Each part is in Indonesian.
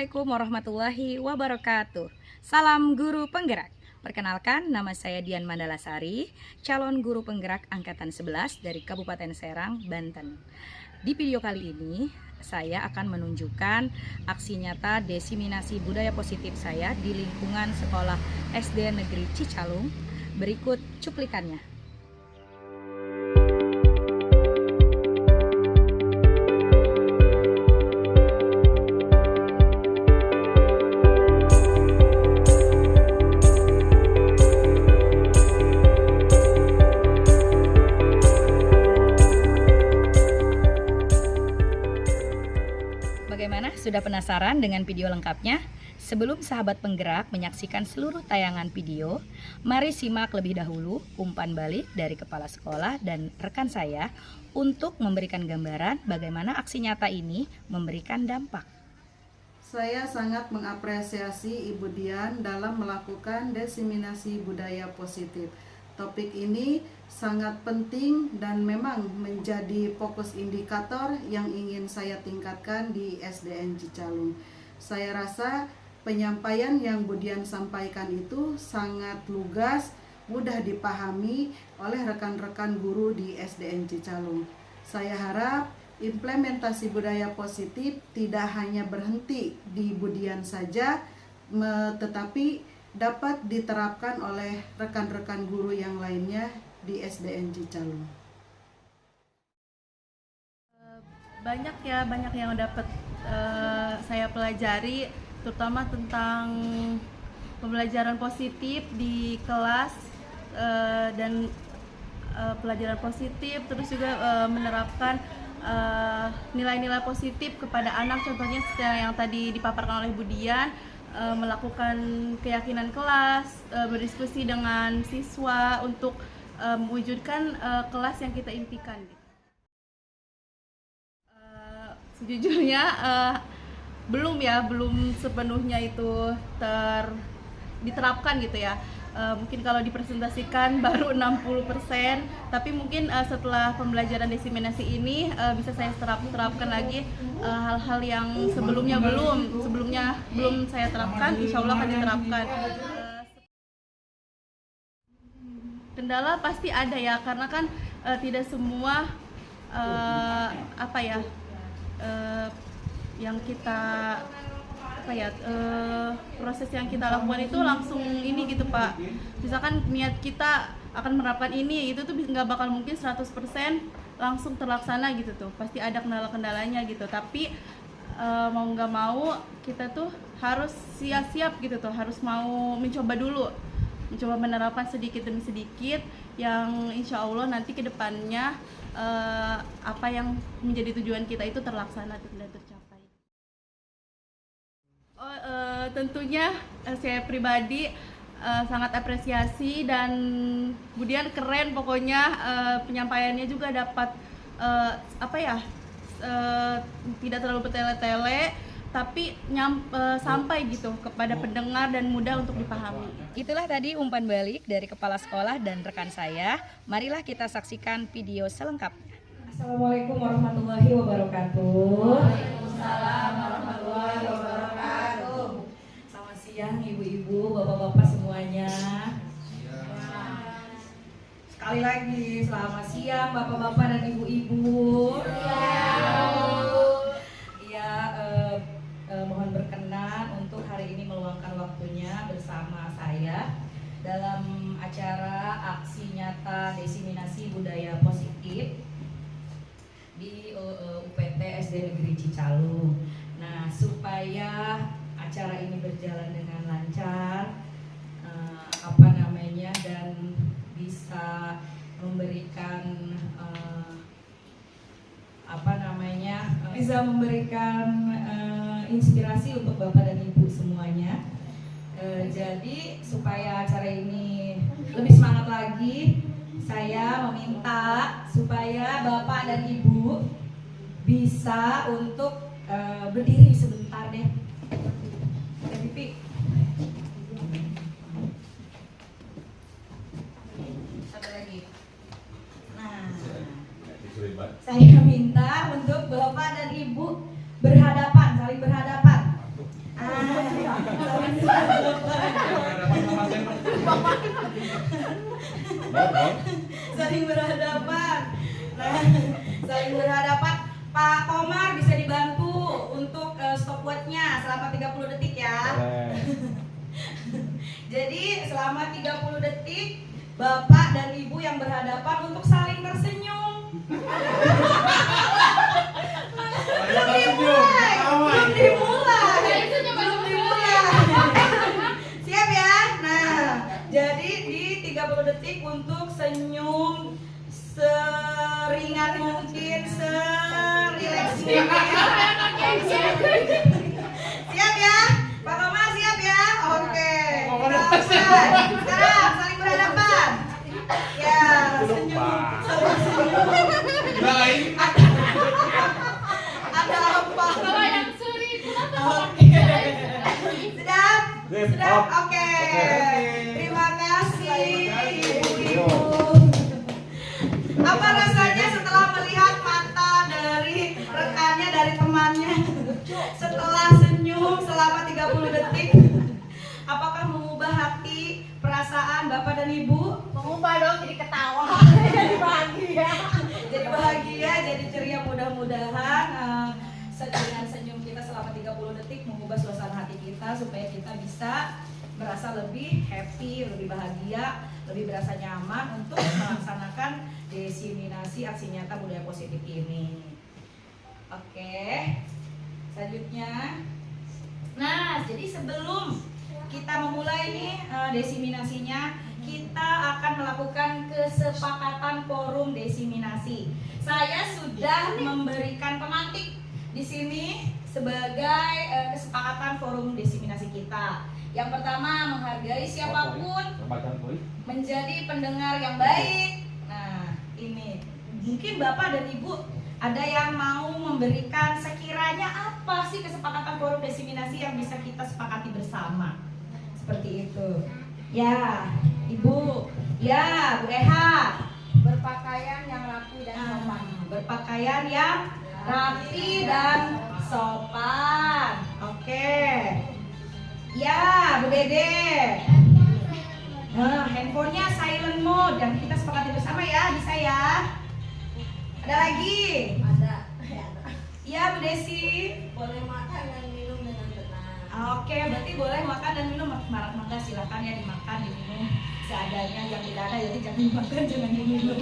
Assalamualaikum warahmatullahi wabarakatuh. Salam guru penggerak. Perkenalkan, nama saya Dian Mandalasari, calon guru penggerak angkatan 11 dari Kabupaten Serang, Banten. Di video kali ini, saya akan menunjukkan aksi nyata diseminasi budaya positif saya di lingkungan sekolah SD Negeri Cicalung. Berikut cuplikannya. Bagaimana? Sudah penasaran dengan video lengkapnya? Sebelum sahabat penggerak menyaksikan seluruh tayangan video, mari simak lebih dahulu umpan balik dari kepala sekolah dan rekan saya untuk memberikan gambaran bagaimana aksi nyata ini memberikan dampak. Saya sangat mengapresiasi Ibu Dian dalam melakukan diseminasi budaya positif. Topik ini sangat penting dan memang menjadi fokus indikator yang ingin saya tingkatkan di SDN Cicalung. Saya rasa penyampaian yang Bu Dian sampaikan itu sangat lugas, mudah dipahami oleh rekan-rekan guru di SDN Cicalung. Saya harap implementasi budaya positif tidak hanya berhenti di Bu Dian saja, tetapi dapat diterapkan oleh rekan-rekan guru yang lainnya di SDN Cicalung. Banyak yang dapat saya pelajari, terutama tentang pembelajaran positif di kelas dan pelajaran positif, terus juga menerapkan nilai-nilai positif kepada anak, contohnya yang tadi dipaparkan oleh Bu Dian, melakukan keyakinan kelas, berdiskusi dengan siswa untuk mewujudkan kelas yang kita impikan. Sejujurnya belum sepenuhnya itu diterapkan gitu ya. Mungkin kalau dipresentasikan baru 60%, tapi mungkin setelah pembelajaran diseminasi ini bisa saya terapkan lagi hal-hal yang sebelumnya belum saya terapkan, insya Allah akan diterapkan. Kendala pasti ada ya, karena kan tidak semua yang kita proses yang kita lakukan itu langsung ini gitu Pak. Misalkan niat kita akan menerapkan ini, itu tuh nggak bakal mungkin 100% langsung terlaksana gitu tuh. Pasti ada kendala-kendalanya gitu. Tapi mau nggak mau kita tuh harus siap-siap gitu tuh, harus mau mencoba dulu. Mencoba menerapkan sedikit demi sedikit yang insya Allah nanti ke depannya apa yang menjadi tujuan kita itu terlaksana dan tercapai. Tentunya saya pribadi sangat apresiasi, dan Bu Dian keren pokoknya, penyampaiannya juga dapat tidak terlalu bertele-tele, tapi sampai gitu kepada pendengar dan mudah untuk dipahami. Itulah tadi umpan balik dari kepala sekolah dan rekan saya. Marilah kita saksikan video selengkapnya. Assalamualaikum warahmatullahi wabarakatuh. Waalaikumsalam warahmatullahi wabarakatuh. Selamat siang ibu-ibu, bapak-bapak semuanya. Sekali lagi selamat siang bapak-bapak dan ibu-ibu. Mohon berkenan untuk hari ini meluangkan waktunya bersama saya dalam acara aksi nyata diseminasi budaya positif di UPT SD Negeri Cicalung. Nah, supaya acara ini berjalan dengan lancar, dan bisa memberikan inspirasi untuk bapak dan ibu semuanya. Jadi supaya acara ini lebih semangat lagi, saya meminta supaya bapak dan ibu bisa untuk berdiri sebentar deh. Satu lagi. Nah, saya minta untuk bapak dan ibu saling berhadapan. saling berhadapan. Nah, saling berhadapan. Pak Komar bisa dibantu untuk stopwatch-nya selama 30 detik ya. Jadi selama 30 detik Bapak dan Ibu yang berhadapan untuk saling tersenyum. Belum dimulai. Siap ya? Nah, jadi di 30 detik untuk senyum seringan mungkin, serileks mungkin. Siap ya? Pak Komar siap ya? Oke. Kita mulai. Sekarang saling berhadapan. Ya, senyum. Ada apa? Kalau yang suri itu Oke. Sudah? Oke. Terima kasih Ibu. Apa rasanya setelah melihat mata dari rekannya, dari temannya setelah senyum selama 30 detik? Apakah mengubah hati, perasaan Bapak dan Ibu? mengubah dong jadi ketawa, jadi bahagia. Jadi bahagia, jadi ceria. Mudah-mudahan dengan senyum kita selama 30 detik mengubah suasana hati kita supaya kita bisa merasa lebih happy, lebih bahagia, lebih berasa nyaman untuk melaksanakan desiminasi aksi nyata budaya positif ini. Oke, selanjutnya. Nah, jadi sebelum kita memulai nih desiminasinya, kita akan melakukan kesepakatan forum desiminasi. Saya sudah memberikan pemantik di sini sebagai kesepakatan forum desiminasi kita. Yang pertama, menghargai siapapun, menjadi pendengar yang baik. Nah, ini mungkin Bapak dan Ibu ada yang mau memberikan sekiranya apa sih kesepakatan forum desiminasi yang bisa kita sepakati bersama. Seperti itu. Ya, Ibu. Ya, Bu Eha. Berpakaian yang rapi dan sopan. Berpakaian yang rapi dan sopan. Oke. Ya, Bu Dede. Nah, handphonenya silent mode dan kita sepakati bersama ya, bisa ya. Ada lagi? Ada. Ya, Bu Desi. Boleh makan dan minum dengan tenang. Oke, berarti boleh makan dan minum. Mangga silakan ya, dimakan, diminum seadanya. Yang tidak ada jadi jangan dimakan, jangan diminum.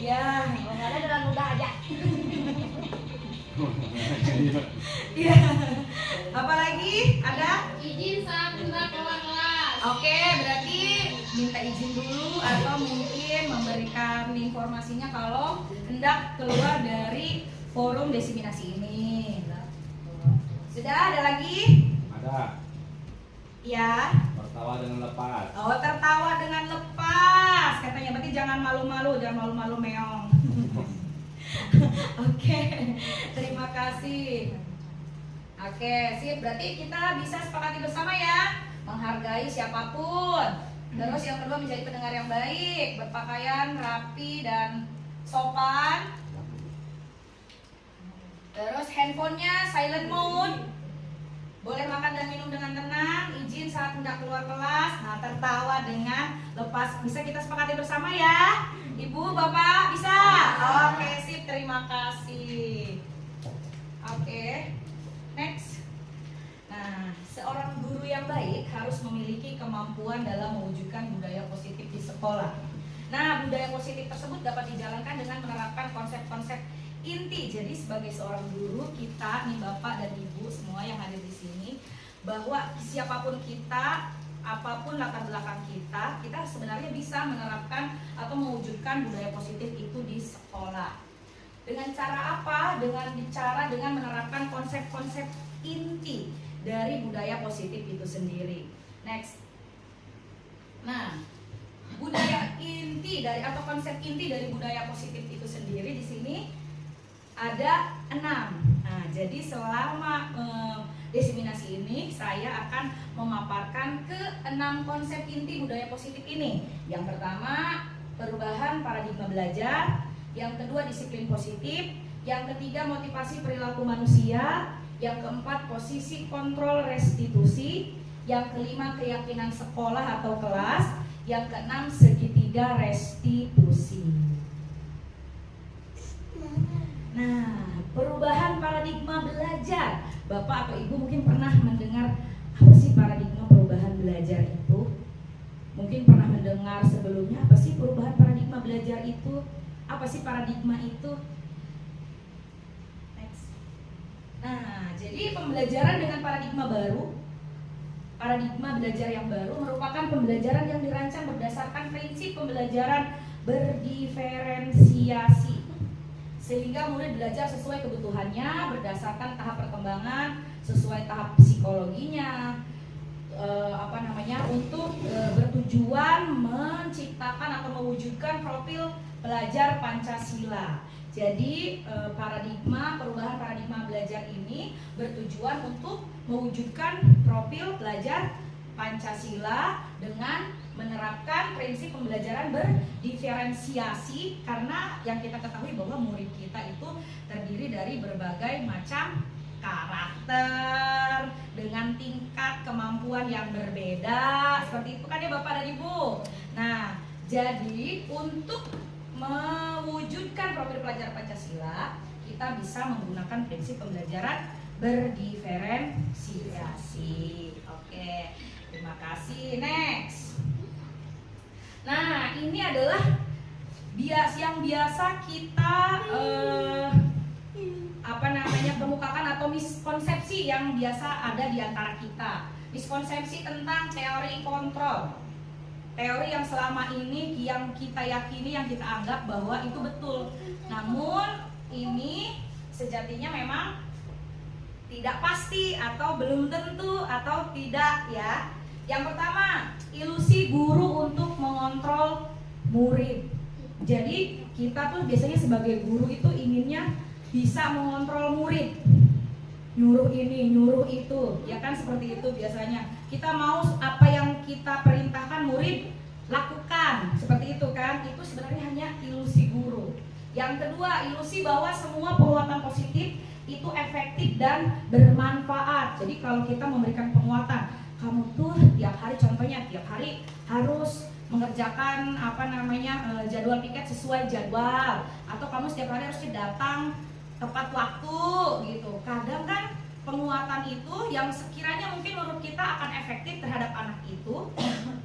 Ya, Kalau nggak ada dengan mudah aja. iya. Apalagi? Ada? Izin saat hendak keluar kelas. Oke, berarti minta izin dulu atau mungkin memberikan informasinya kalau hendak keluar dari forum desiminasi ini. Sudah ada lagi? Ada. Ya. Tertawa dengan lepas. Oh, tertawa dengan lepas. Katanya berarti jangan malu-malu, jangan malu-malu meong. Oke. Terima kasih. Oke, sip. Berarti kita bisa sepakati bersama ya. Menghargai siapapun. Terus yang kedua menjadi pendengar yang baik, berpakaian rapi dan sopan. Terus handphonenya silent mode. Boleh makan dan minum dengan tenang, izin saat hendak keluar kelas. Nah, tertawa dengan lepas. Bisa kita sepakati bersama ya. Ibu, Bapak, bisa? Oke, sip. Terima kasih. Oke. Next. Nah, seorang guru yang baik harus memiliki kemampuan dalam mewujudkan budaya positif di sekolah. Nah, budaya positif tersebut dapat dijalankan dengan menerapkan konsep-konsep inti. Jadi sebagai seorang guru, kita nih Bapak dan Ibu semua yang hadir di sini, bahwa siapapun kita, apapun latar belakang kita, kita sebenarnya bisa menerapkan atau mewujudkan budaya positif itu di sekolah. Dengan cara apa? Dengan menerapkan konsep-konsep inti dari budaya positif itu sendiri. Next. Nah, budaya inti dari atau konsep inti dari budaya positif itu sendiri di sini ada 6. Nah, jadi selama desiminasi ini saya akan memaparkan ke 6 konsep inti budaya positif ini. Yang pertama, perubahan paradigma belajar. Yang kedua, disiplin positif. Yang ketiga, motivasi perilaku manusia. Yang keempat, posisi kontrol restitusi. Yang kelima, keyakinan sekolah atau kelas. Yang keenam, segitiga ketiga restitusi. Nah, perubahan paradigma belajar. Bapak atau Ibu mungkin pernah mendengar apa sih paradigma perubahan belajar itu? Mungkin pernah mendengar sebelumnya apa sih perubahan paradigma belajar itu? Apa sih paradigma itu? Next. Nah, jadi pembelajaran dengan paradigma baru, paradigma belajar yang baru merupakan pembelajaran yang dirancang berdasarkan prinsip pembelajaran berdiferensiasi, sehingga murid belajar sesuai kebutuhannya berdasarkan tahap perkembangan, sesuai tahap psikologinya, untuk bertujuan menciptakan atau mewujudkan profil pelajar Pancasila. Jadi paradigma perubahan paradigma belajar ini bertujuan untuk mewujudkan profil pelajar Pancasila dengan menerapkan prinsip pembelajaran berdiferensiasi, karena yang kita ketahui bahwa murid kita itu terdiri dari berbagai macam karakter dengan tingkat kemampuan yang berbeda, seperti itu kan ya Bapak dan Ibu. Nah, jadi untuk mewujudkan profil pelajar Pancasila, kita bisa menggunakan prinsip pembelajaran berdiferensiasi. Oke, terima kasih. Next. Nah, ini adalah yang biasa kita kemukakan atau miskonsepsi yang biasa ada di antara kita. Miskonsepsi tentang teori kontrol. Teori yang selama ini yang kita yakini, yang kita anggap bahwa itu betul. Namun ini sejatinya memang tidak pasti atau belum tentu atau tidak ya. Yang pertama, ilusi guru untuk mengontrol murid. Jadi kita tuh biasanya sebagai guru itu inginnya bisa mengontrol murid, nyuruh ini, nyuruh itu, ya kan seperti itu biasanya. Kita mau apa yang kita perintahkan murid lakukan, seperti itu kan. Itu sebenarnya hanya ilusi guru. Yang kedua, ilusi bahwa semua penguatan positif itu efektif dan bermanfaat. Jadi kalau kita memberikan penguatan, kamu tuh tiap hari, contohnya tiap hari harus mengerjakan jadwal piket sesuai jadwal, atau kamu setiap hari harus datang tepat waktu gitu. Kadang kan penguatan itu yang sekiranya mungkin menurut kita akan efektif terhadap anak itu,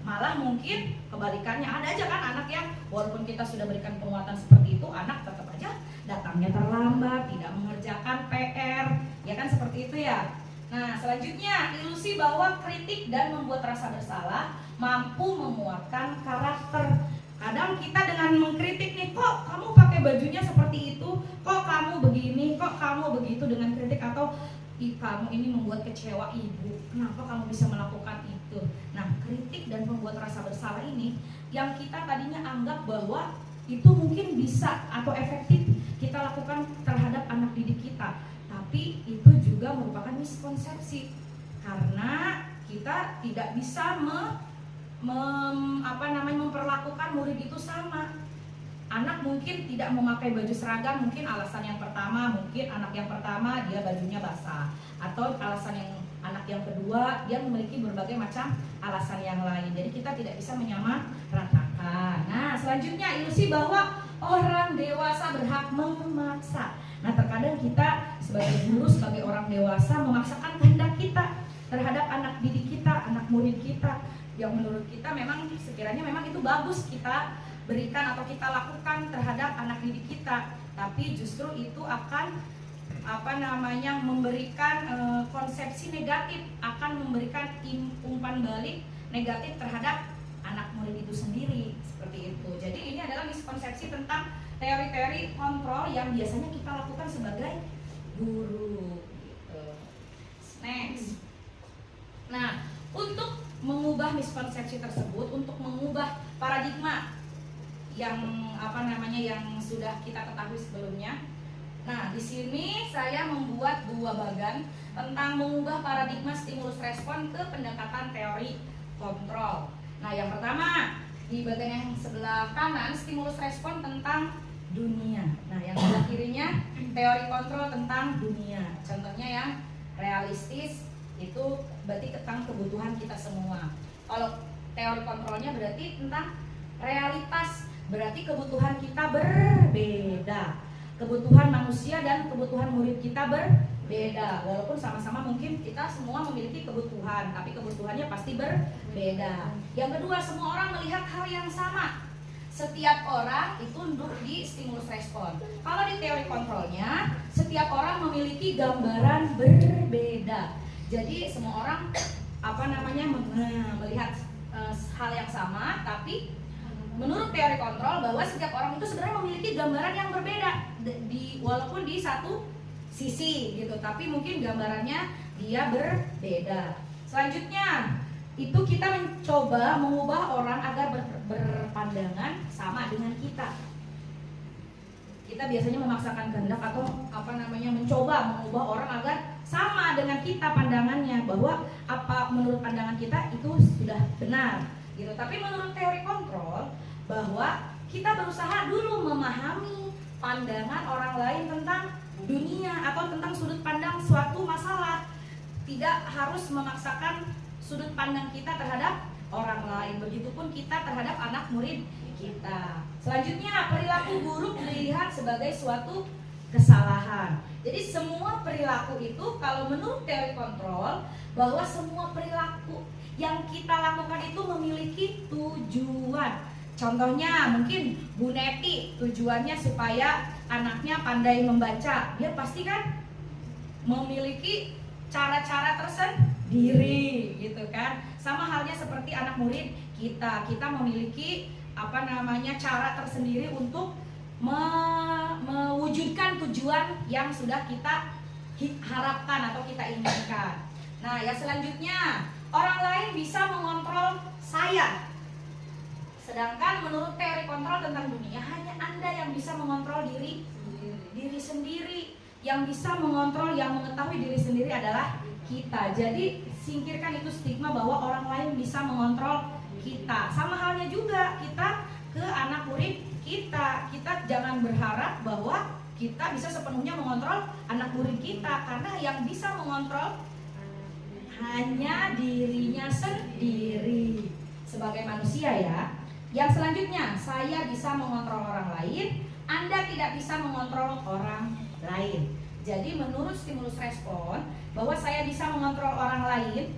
malah mungkin kebalikannya. Ada aja kan anak yang walaupun kita sudah berikan penguatan seperti itu, anak tetap aja datangnya terlambat, tidak mengerjakan PR, ya kan seperti itu ya. Nah, selanjutnya ilusi bahwa kritik dan membuat rasa bersalah mampu memuatkan karakter. Kadang kita dengan mengkritik nih, kok kamu pakai bajunya seperti itu, kok kamu begini, kok kamu begitu, dengan kritik, atau kamu ini membuat kecewa ibu, kenapa kamu bisa melakukan itu. Nah, kritik dan membuat rasa bersalah ini yang kita tadinya anggap bahwa itu mungkin bisa atau efektif kita lakukan terhadap anak didik kita, tapi itu juga merupakan miskonsepsi, karena kita tidak bisa memperlakukan murid itu sama. Anak mungkin tidak memakai baju seragam, mungkin alasan yang pertama, mungkin anak yang pertama dia bajunya basah, atau alasan yang anak yang kedua dia memiliki berbagai macam alasan yang lain. Jadi kita tidak bisa menyamaratakan. Nah, selanjutnya ilusi bahwa orang dewasa berhak memaksa. Nah, terkadang kita sebagai guru, sebagai orang dewasa memaksakan kehendak kita terhadap anak didik kita, anak murid kita, yang menurut kita memang sekiranya memang itu bagus kita berikan atau kita lakukan terhadap anak didik kita, tapi justru itu akan memberikan konsepsi negatif, akan memberikan umpan balik negatif terhadap anak murid itu sendiri, seperti itu. Jadi ini adalah miskonsepsi tentang teori-teori kontrol yang biasanya kita lakukan sebagai guru gitu. Next. Nah, untuk mengubah miskonsepsi tersebut, untuk mengubah paradigma yang yang sudah kita ketahui sebelumnya. Nah, di sini saya membuat 2 bagan tentang mengubah paradigma stimulus respon ke pendekatan teori kontrol. Nah, yang pertama di bagian yang sebelah kanan stimulus respon tentang dunia. Nah, yang sebelah kirinya teori kontrol tentang dunia. Contohnya yang realistis itu berarti tentang kebutuhan kita semua. Kalau teori kontrolnya berarti tentang realitas, berarti kebutuhan kita berbeda. Kebutuhan manusia dan kebutuhan murid kita berbeda. Walaupun sama-sama mungkin kita semua memiliki kebutuhan, tapi kebutuhannya pasti berbeda. Yang kedua, semua orang melihat hal yang sama. Setiap orang itu duduk di stimulus respon. Kalau di teori kontrolnya, setiap orang memiliki gambaran berbeda. Jadi semua orang melihat hal yang sama, tapi menurut teori kontrol bahwa setiap orang itu sebenarnya memiliki gambaran yang berbeda walaupun di satu sisi gitu, tapi mungkin gambarannya dia berbeda. Selanjutnya itu kita mencoba mengubah orang agar berpandangan sama dengan kita. Kita biasanya memaksakan kehendak atau mencoba mengubah orang agar sama dengan kita pandangannya, bahwa apa menurut pandangan kita itu sudah benar gitu. Tapi menurut teori kontrol bahwa kita berusaha dulu memahami pandangan orang lain tentang dunia atau tentang sudut pandang suatu masalah. Tidak harus memaksakan sudut pandang kita terhadap orang lain. Begitupun kita terhadap anak murid kita. Selanjutnya, perilaku buruk dilihat sebagai suatu kesalahan. Jadi semua perilaku itu, kalau menurut teori kontrol, bahwa semua perilaku yang kita lakukan itu memiliki tujuan. Contohnya mungkin Bu Neti tujuannya supaya anaknya pandai membaca. Dia pasti kan memiliki cara-cara tersendiri gitu kan. Sama halnya seperti anak murid kita. Kita memiliki cara tersendiri untuk mewujudkan tujuan yang sudah kita harapkan atau kita inginkan. Nah, yang selanjutnya, orang lain bisa mengontrol saya. Sedangkan menurut teori kontrol tentang dunia, hanya Anda yang bisa mengontrol diri sendiri. Yang bisa mengontrol, yang mengetahui diri sendiri adalah kita. Jadi singkirkan itu stigma bahwa orang lain bisa mengontrol kita. Sama halnya juga kita ke anak murid kita. Kita jangan berharap bahwa kita bisa sepenuhnya mengontrol anak murid kita, karena yang bisa mengontrol hanya dirinya sendiri sebagai manusia ya. Yang selanjutnya, saya bisa mengontrol orang lain, Anda tidak bisa mengontrol orang lain. Jadi menurut stimulus respon, bahwa saya bisa mengontrol orang lain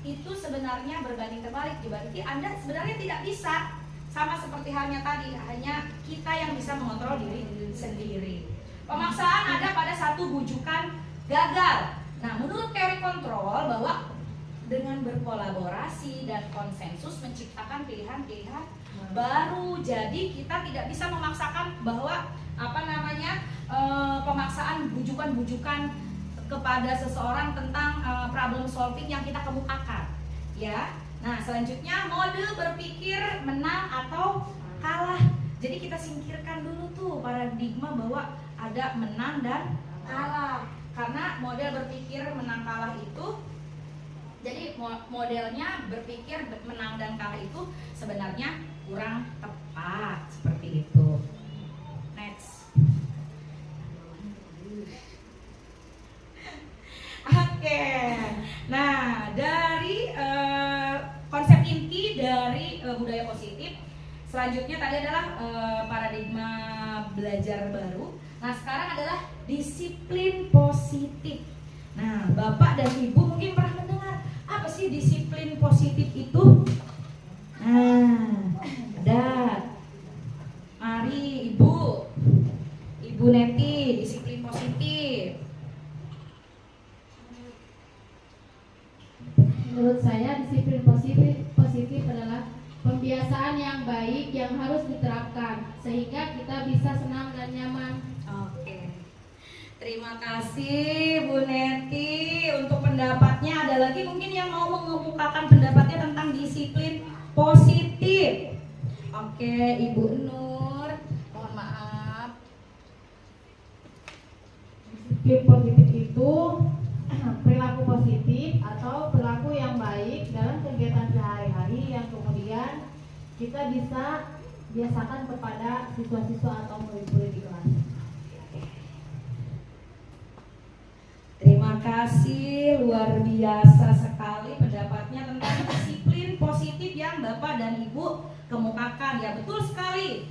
itu sebenarnya berbanding terbalik. Berarti Anda sebenarnya tidak bisa. Sama seperti halnya tadi, hanya kita yang bisa mengontrol diri sendiri. Pemaksaan ada pada satu bujukan gagal. Nah, menurut teori kontrol bahwa dengan berkolaborasi dan konsensus menciptakan pilihan-pilihan baru. Jadi kita tidak bisa memaksakan bahwa pemaksaan bujukan-bujukan kepada seseorang tentang problem solving yang kita kemukakan ya. Nah, selanjutnya mode berpikir menang atau kalah. Jadi kita singkirkan dulu tuh paradigma bahwa ada menang dan kalah. Karena model berpikir menang kalah itu, jadi modelnya berpikir menang dan kalah itu sebenarnya kurang tepat seperti itu. Next. Oke. Nah, dari konsep inti dari budaya positif, selanjutnya tadi adalah paradigma belajar baru. Nah, sekarang adalah disiplin positif. Nah, Bapak dan Ibu mungkin pernah mendengar apa sih disiplin positif itu? Nah, ada. Mari Ibu Neti, disiplin positif. Menurut saya disiplin positif adalah pembiasaan yang baik yang harus diterapkan sehingga kita bisa senang dan nyaman. Oke. Terima kasih Bu Neti untuk pendapatnya. Ada lagi mungkin yang mau mengemukakan pendapatnya tentang disiplin positif. Oke, Ibu Nur, mohon maaf. Disiplin positif itu perilaku positif atau perilaku yang baik dalam kegiatan sehari-hari yang kemudian kita bisa biasakan kepada siswa-siswa atau murid-murid di kelas. Terima kasih, luar biasa sekali pendapatnya tentang disiplin positif yang Bapak dan Ibu Ibu kemukakan. Ya, betul sekali.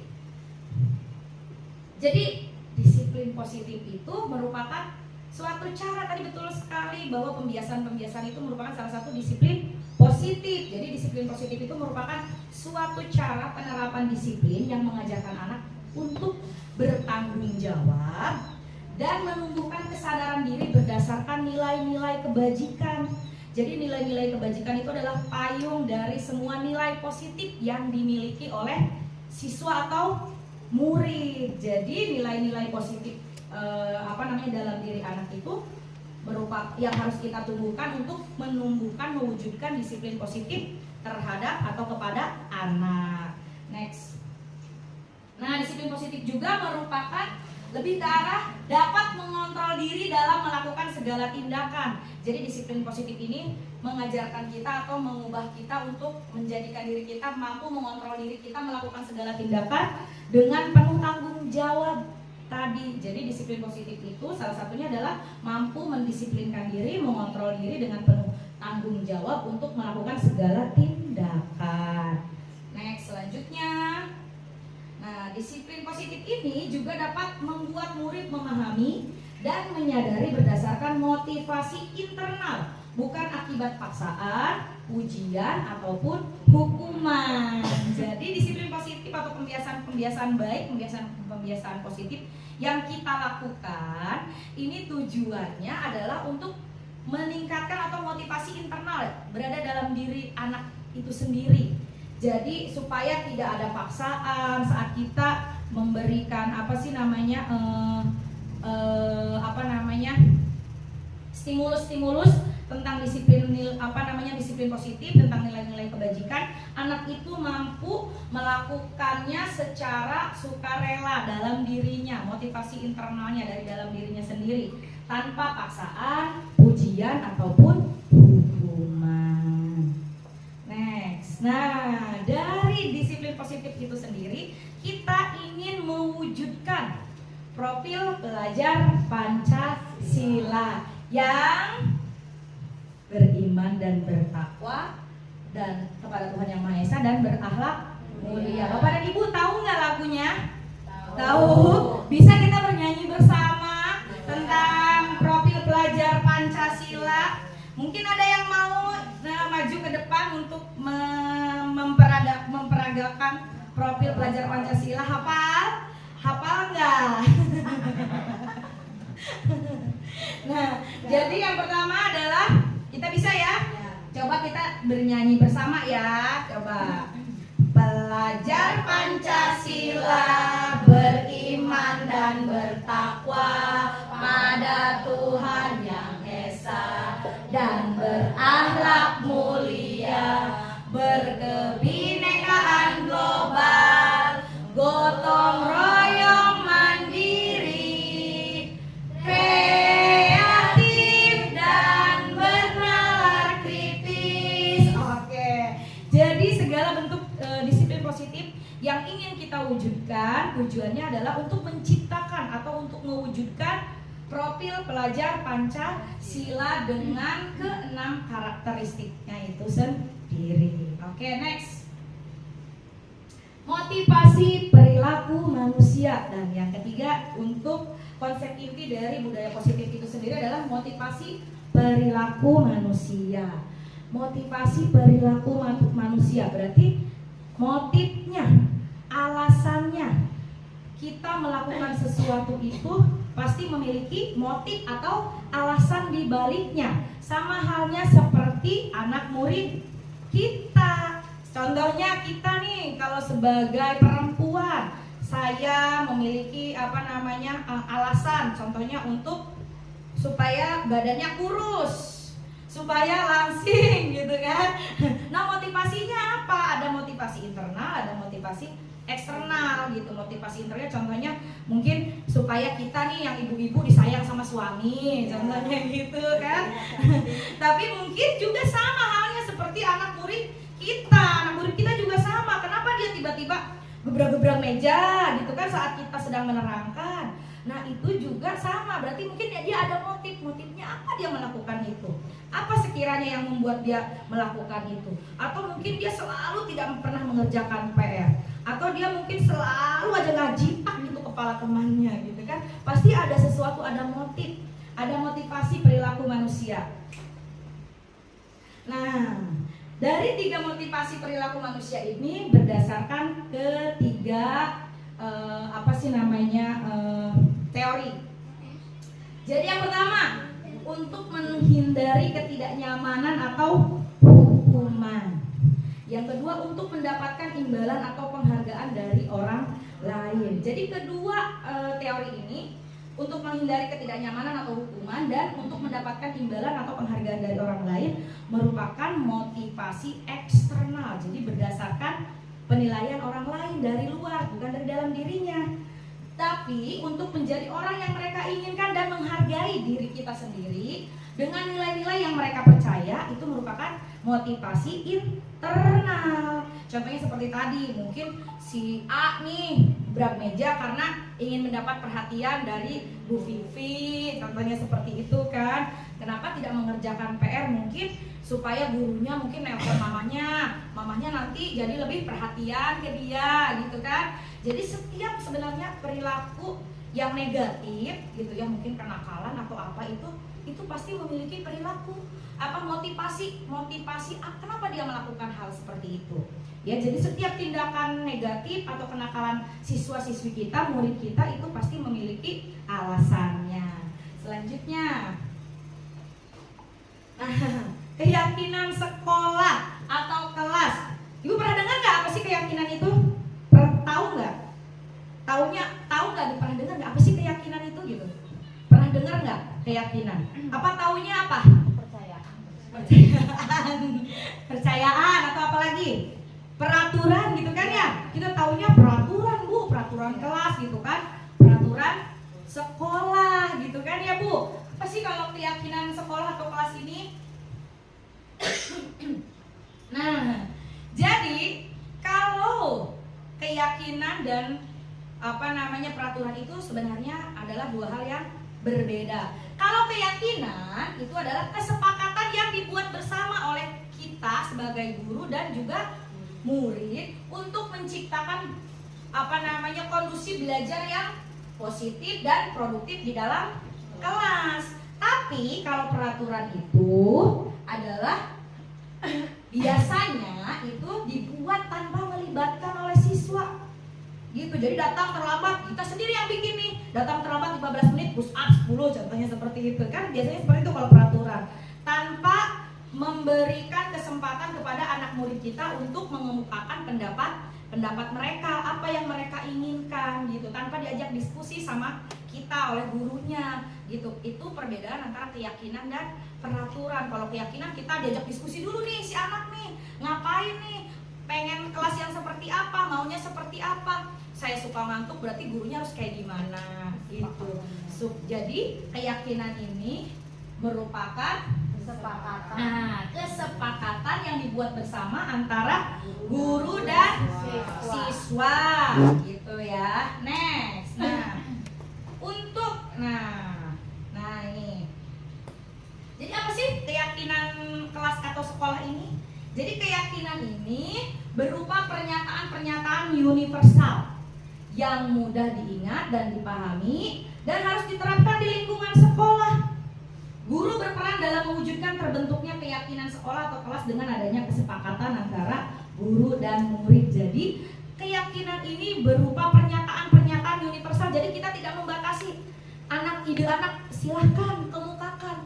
Jadi disiplin positif itu merupakan suatu cara, tadi betul sekali bahwa pembiasan-pembiasan itu merupakan salah satu disiplin positif. Jadi disiplin positif itu merupakan suatu cara penerapan disiplin yang mengajarkan anak untuk bertanggung jawab dan menumbuhkan kesadaran diri berdasarkan nilai-nilai kebajikan. Jadi nilai-nilai kebajikan itu adalah payung dari semua nilai positif yang dimiliki oleh siswa atau murid. Jadi nilai-nilai positif dalam diri anak itu berupa yang harus kita tumbuhkan untuk mewujudkan disiplin positif terhadap atau kepada anak. Next. Nah, disiplin positif juga merupakan lebih ke arah dapat mengontrol diri dalam melakukan segala tindakan. Jadi disiplin positif ini mengajarkan kita atau mengubah kita untuk menjadikan diri kita mampu mengontrol diri kita melakukan segala tindakan dengan penuh tanggung jawab tadi. Jadi disiplin positif itu salah satunya adalah mampu mendisiplinkan diri, mengontrol diri dengan penuh tanggung jawab untuk melakukan segala tindakan. Next, selanjutnya. Nah, disiplin positif ini juga dapat membuat murid memahami dan menyadari berdasarkan motivasi internal, bukan akibat paksaan, ujian, ataupun hukuman. Jadi disiplin positif atau pembiasaan baik, pembiasaan positif yang kita lakukan ini tujuannya adalah untuk meningkatkan atau motivasi internal berada dalam diri anak itu sendiri. Jadi supaya tidak ada paksaan saat kita memberikan stimulus tentang disiplin positif, tentang nilai-nilai kebajikan. Anak itu mampu melakukannya secara sukarela dalam dirinya, motivasi internalnya dari dalam dirinya sendiri, tanpa paksaan, ujian ataupun hukuman. Next. Nah, dari disiplin positif itu sendiri kita ingin mewujudkan profil pelajar Pancasila yang beriman dan bertakwa dan kepada Tuhan Yang Maha Esa dan berakhlak mulia. Bapak dan Ibu tahu nggak lagunya? Tahu? Bisa kita bernyanyi bersama tentang profil pelajar Pancasila. Mungkin ada yang mau maju ke depan untuk memperagakan profil pelajar Pancasila. Hafal nggak? Nah, jadi yang pertama adalah kita bisa ya. Coba kita bernyanyi bersama ya. Coba. Pelajar Pancasila beriman dan bertakwa pada Tuhan Yang Esa dan berakhlak mulia, berkebinekaan global, gotong royong mandiri, kreatif dan bernalar kritis. Oke, jadi segala bentuk disiplin positif yang ingin kita wujudkan tujuannya adalah untuk menciptakan atau untuk mewujudkan profil pelajar Pancasila dengan ke-6 karakteristiknya itu sendiri. Oke, next. Motivasi perilaku manusia. Dan yang ketiga, untuk konsep inti dari budaya positif itu sendiri adalah motivasi perilaku manusia. Motivasi perilaku manusia berarti motifnya, alasannya kita melakukan sesuatu itu pasti memiliki motif atau alasan di baliknya. Sama halnya seperti anak murid kita. Contohnya kita nih, kalau sebagai perempuan, saya memiliki alasan, contohnya untuk supaya badannya kurus, supaya langsing gitu kan. Nah, motivasinya apa? Ada motivasi internal, ada motivasi eksternal gitu. Motivasi internalnya contohnya mungkin supaya kita nih yang ibu-ibu disayang sama suami, contohnya gitu kan. Tapi mungkin juga sama halnya seperti anak murid kita. Anak murid kita juga sama. Kenapa dia tiba-tiba gebrak-gebrak meja gitu kan saat kita sedang menerangkan. Nah itu juga sama, berarti mungkin dia ada motifnya apa dia melakukan itu, apa sekiranya yang membuat dia melakukan itu, atau mungkin dia selalu tidak pernah mengerjakan PR, atau dia mungkin selalu aja ngajipak gitu kepala temannya gitu kan. Pasti ada sesuatu, ada motif, ada motivasi perilaku manusia. Nah, dari 3 motivasi perilaku manusia ini berdasarkan ketiga teori. Jadi yang pertama, untuk menghindari ketidaknyamanan atau hukuman. Yang kedua, untuk mendapatkan imbalan atau penghargaan dari orang lain. Jadi kedua teori ini untuk menghindari ketidaknyamanan atau hukuman dan untuk mendapatkan imbalan atau penghargaan dari orang lain merupakan motivasi eksternal. Jadi berdasarkan penilaian orang lain dari luar, bukan dari dalam dirinya. Tapi untuk menjadi orang yang mereka inginkan dan menghargai diri kita sendiri dengan nilai-nilai yang mereka percaya, itu merupakan motivasi internal. Contohnya seperti tadi, mungkin si A nih berak meja karena ingin mendapat perhatian dari Bu Vivi, contohnya seperti itu kan. Kenapa tidak mengerjakan PR? Mungkin supaya gurunya mungkin nelpon mamahnya nanti jadi lebih perhatian ke dia gitu kan. Jadi setiap sebenarnya perilaku yang negatif gitu ya, mungkin kenakalan atau apa itu pasti memiliki perilaku motivasi kenapa dia melakukan hal seperti itu ya. Jadi setiap tindakan negatif atau kenakalan siswa-siswi kita, murid kita, itu pasti memiliki alasannya. Selanjutnya, keyakinan sekolah atau kelas. Ibu pernah dengar nggak apa sih keyakinan itu? Tahu nggak? Tahu nggak? Pernah dengar nggak apa sih keyakinan itu gitu? Pernah dengar nggak keyakinan? Apa taunya apa? Percayaan atau apa lagi? Peraturan gitu kan ya? Kita taunya peraturan Bu, peraturan kelas gitu kan? Peraturan sekolah gitu kan ya Bu? Apa sih kalau keyakinan sekolah atau kelas ini? Nah, jadi kalau keyakinan dan peraturan itu sebenarnya adalah dua hal yang berbeda. Kalau keyakinan itu adalah kesepakatan yang dibuat bersama oleh kita sebagai guru dan juga murid untuk menciptakan kondisi belajar yang positif dan produktif di dalam kelas. Tapi kalau peraturan itu adalah biasanya itu dibuat tanpa melibatkan oleh siswa gitu. Jadi datang terlambat, kita sendiri yang bikin nih. Datang terlambat 15 menit, push up 10, contohnya seperti itu kan. Biasanya seperti itu kalau peraturan, tanpa memberikan kesempatan kepada anak murid kita untuk mengemukakan pendapat mereka, apa yang mereka inginkan gitu, tanpa diajak diskusi sama kita oleh gurunya gitu. Itu perbedaan antara keyakinan dan peraturan. Kalau keyakinan kita diajak diskusi dulu nih, si anak nih ngapain nih, pengen kelas yang seperti apa, maunya seperti apa. Saya suka ngantuk, berarti gurunya harus kayak gimana gitu. Jadi keyakinan ini merupakan kesepakatan yang dibuat bersama antara guru dan siswa gitu ya. Next. Ini. Jadi apa sih keyakinan kelas atau sekolah ini? Jadi keyakinan ini berupa pernyataan-pernyataan universal yang mudah diingat dan dipahami dan harus diterapkan di lingkungan sekolah. Guru berperan dalam mewujudkan terbentuknya keyakinan sekolah atau kelas dengan adanya kesepakatan antara guru dan murid. Jadi keyakinan ini berupa pernyataan-pernyataan universal. Jadi kita tidak membatasi ide anak, silahkan kemukakan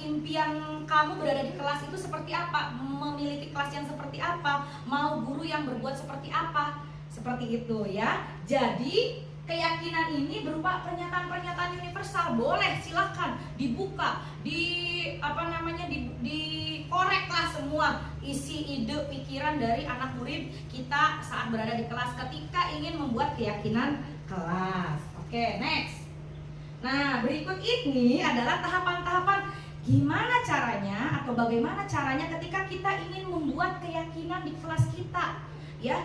impian kamu berada di kelas itu seperti apa, memiliki kelas yang seperti apa, mau guru yang berbuat seperti apa, seperti itu ya. Jadi keyakinan ini berupa pernyataan-pernyataan universal. Boleh, silahkan dibuka, dikoreklah semua isi ide pikiran dari anak murid kita saat berada di kelas ketika ingin membuat keyakinan kelas. Oke, next. Nah, berikut ini adalah tahapan-tahapan gimana caranya atau bagaimana caranya ketika kita ingin membuat keyakinan di kelas kita ya.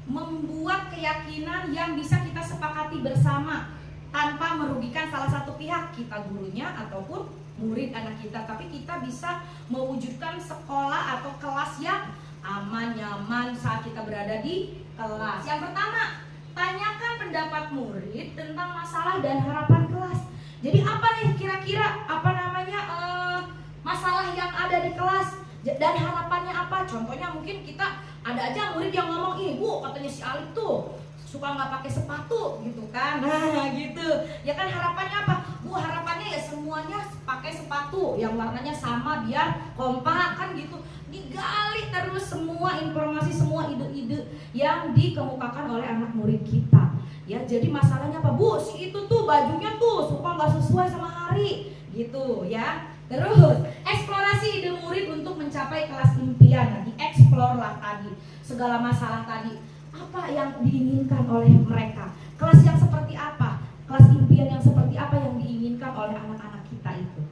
Membuat keyakinan yang bisa kita sepakati sepakati bersama tanpa merugikan salah satu pihak, kita gurunya ataupun murid anak kita. Tapi kita bisa mewujudkan sekolah atau kelas yang aman, nyaman saat kita berada di kelas. Yang pertama, tanyakan pendapat murid tentang masalah dan harapan kelas. Jadi apa nih kira-kira masalah yang ada di kelas dan harapannya apa? Contohnya mungkin kita ada aja murid yang ngomong, Bu, katanya si Alif tuh suka nggak pakai sepatu gitu kan. Nah gitu ya kan, harapannya apa? Bu, harapannya ya semuanya pakai sepatu yang warnanya sama biar kompak kan gitu. Digali terus semua informasi, semua ide-ide yang dikemukakan oleh anak murid kita. Ya, jadi masalahnya apa? Bu, si itu tuh bajunya tuh suka nggak sesuai sama hari gitu ya. Terus eksplorasi ide murid untuk mencapai kelas impian. Nah, dieksplor lah tadi segala masalah tadi. Apa yang diinginkan oleh mereka? Kelas yang seperti apa? Kelas impian yang seperti apa yang diinginkan oleh anak-anak kita itu?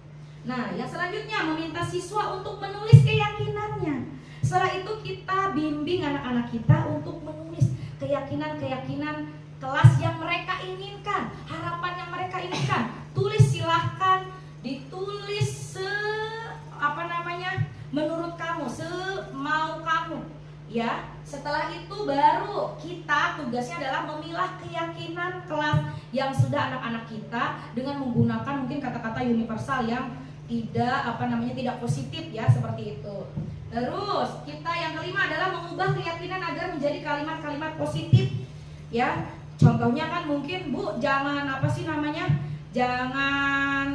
Nah, yang selanjutnya meminta siswa untuk menulis keyakinannya. Setelah itu kita bimbing anak-anak kita untuk menulis keyakinan-keyakinan kelas yang mereka inginkan, harapan yang mereka inginkan. Tulis, silahkan ditulis menurut kamu, semau kamu. Ya, setelah itu baru kita tugasnya adalah memilah keyakinan kelas yang sudah anak-anak kita dengan menggunakan mungkin kata-kata universal yang tidak positif ya, seperti itu. Terus kita yang kelima adalah mengubah keyakinan agar menjadi kalimat-kalimat positif ya. Contohnya kan mungkin, Bu, jangan jangan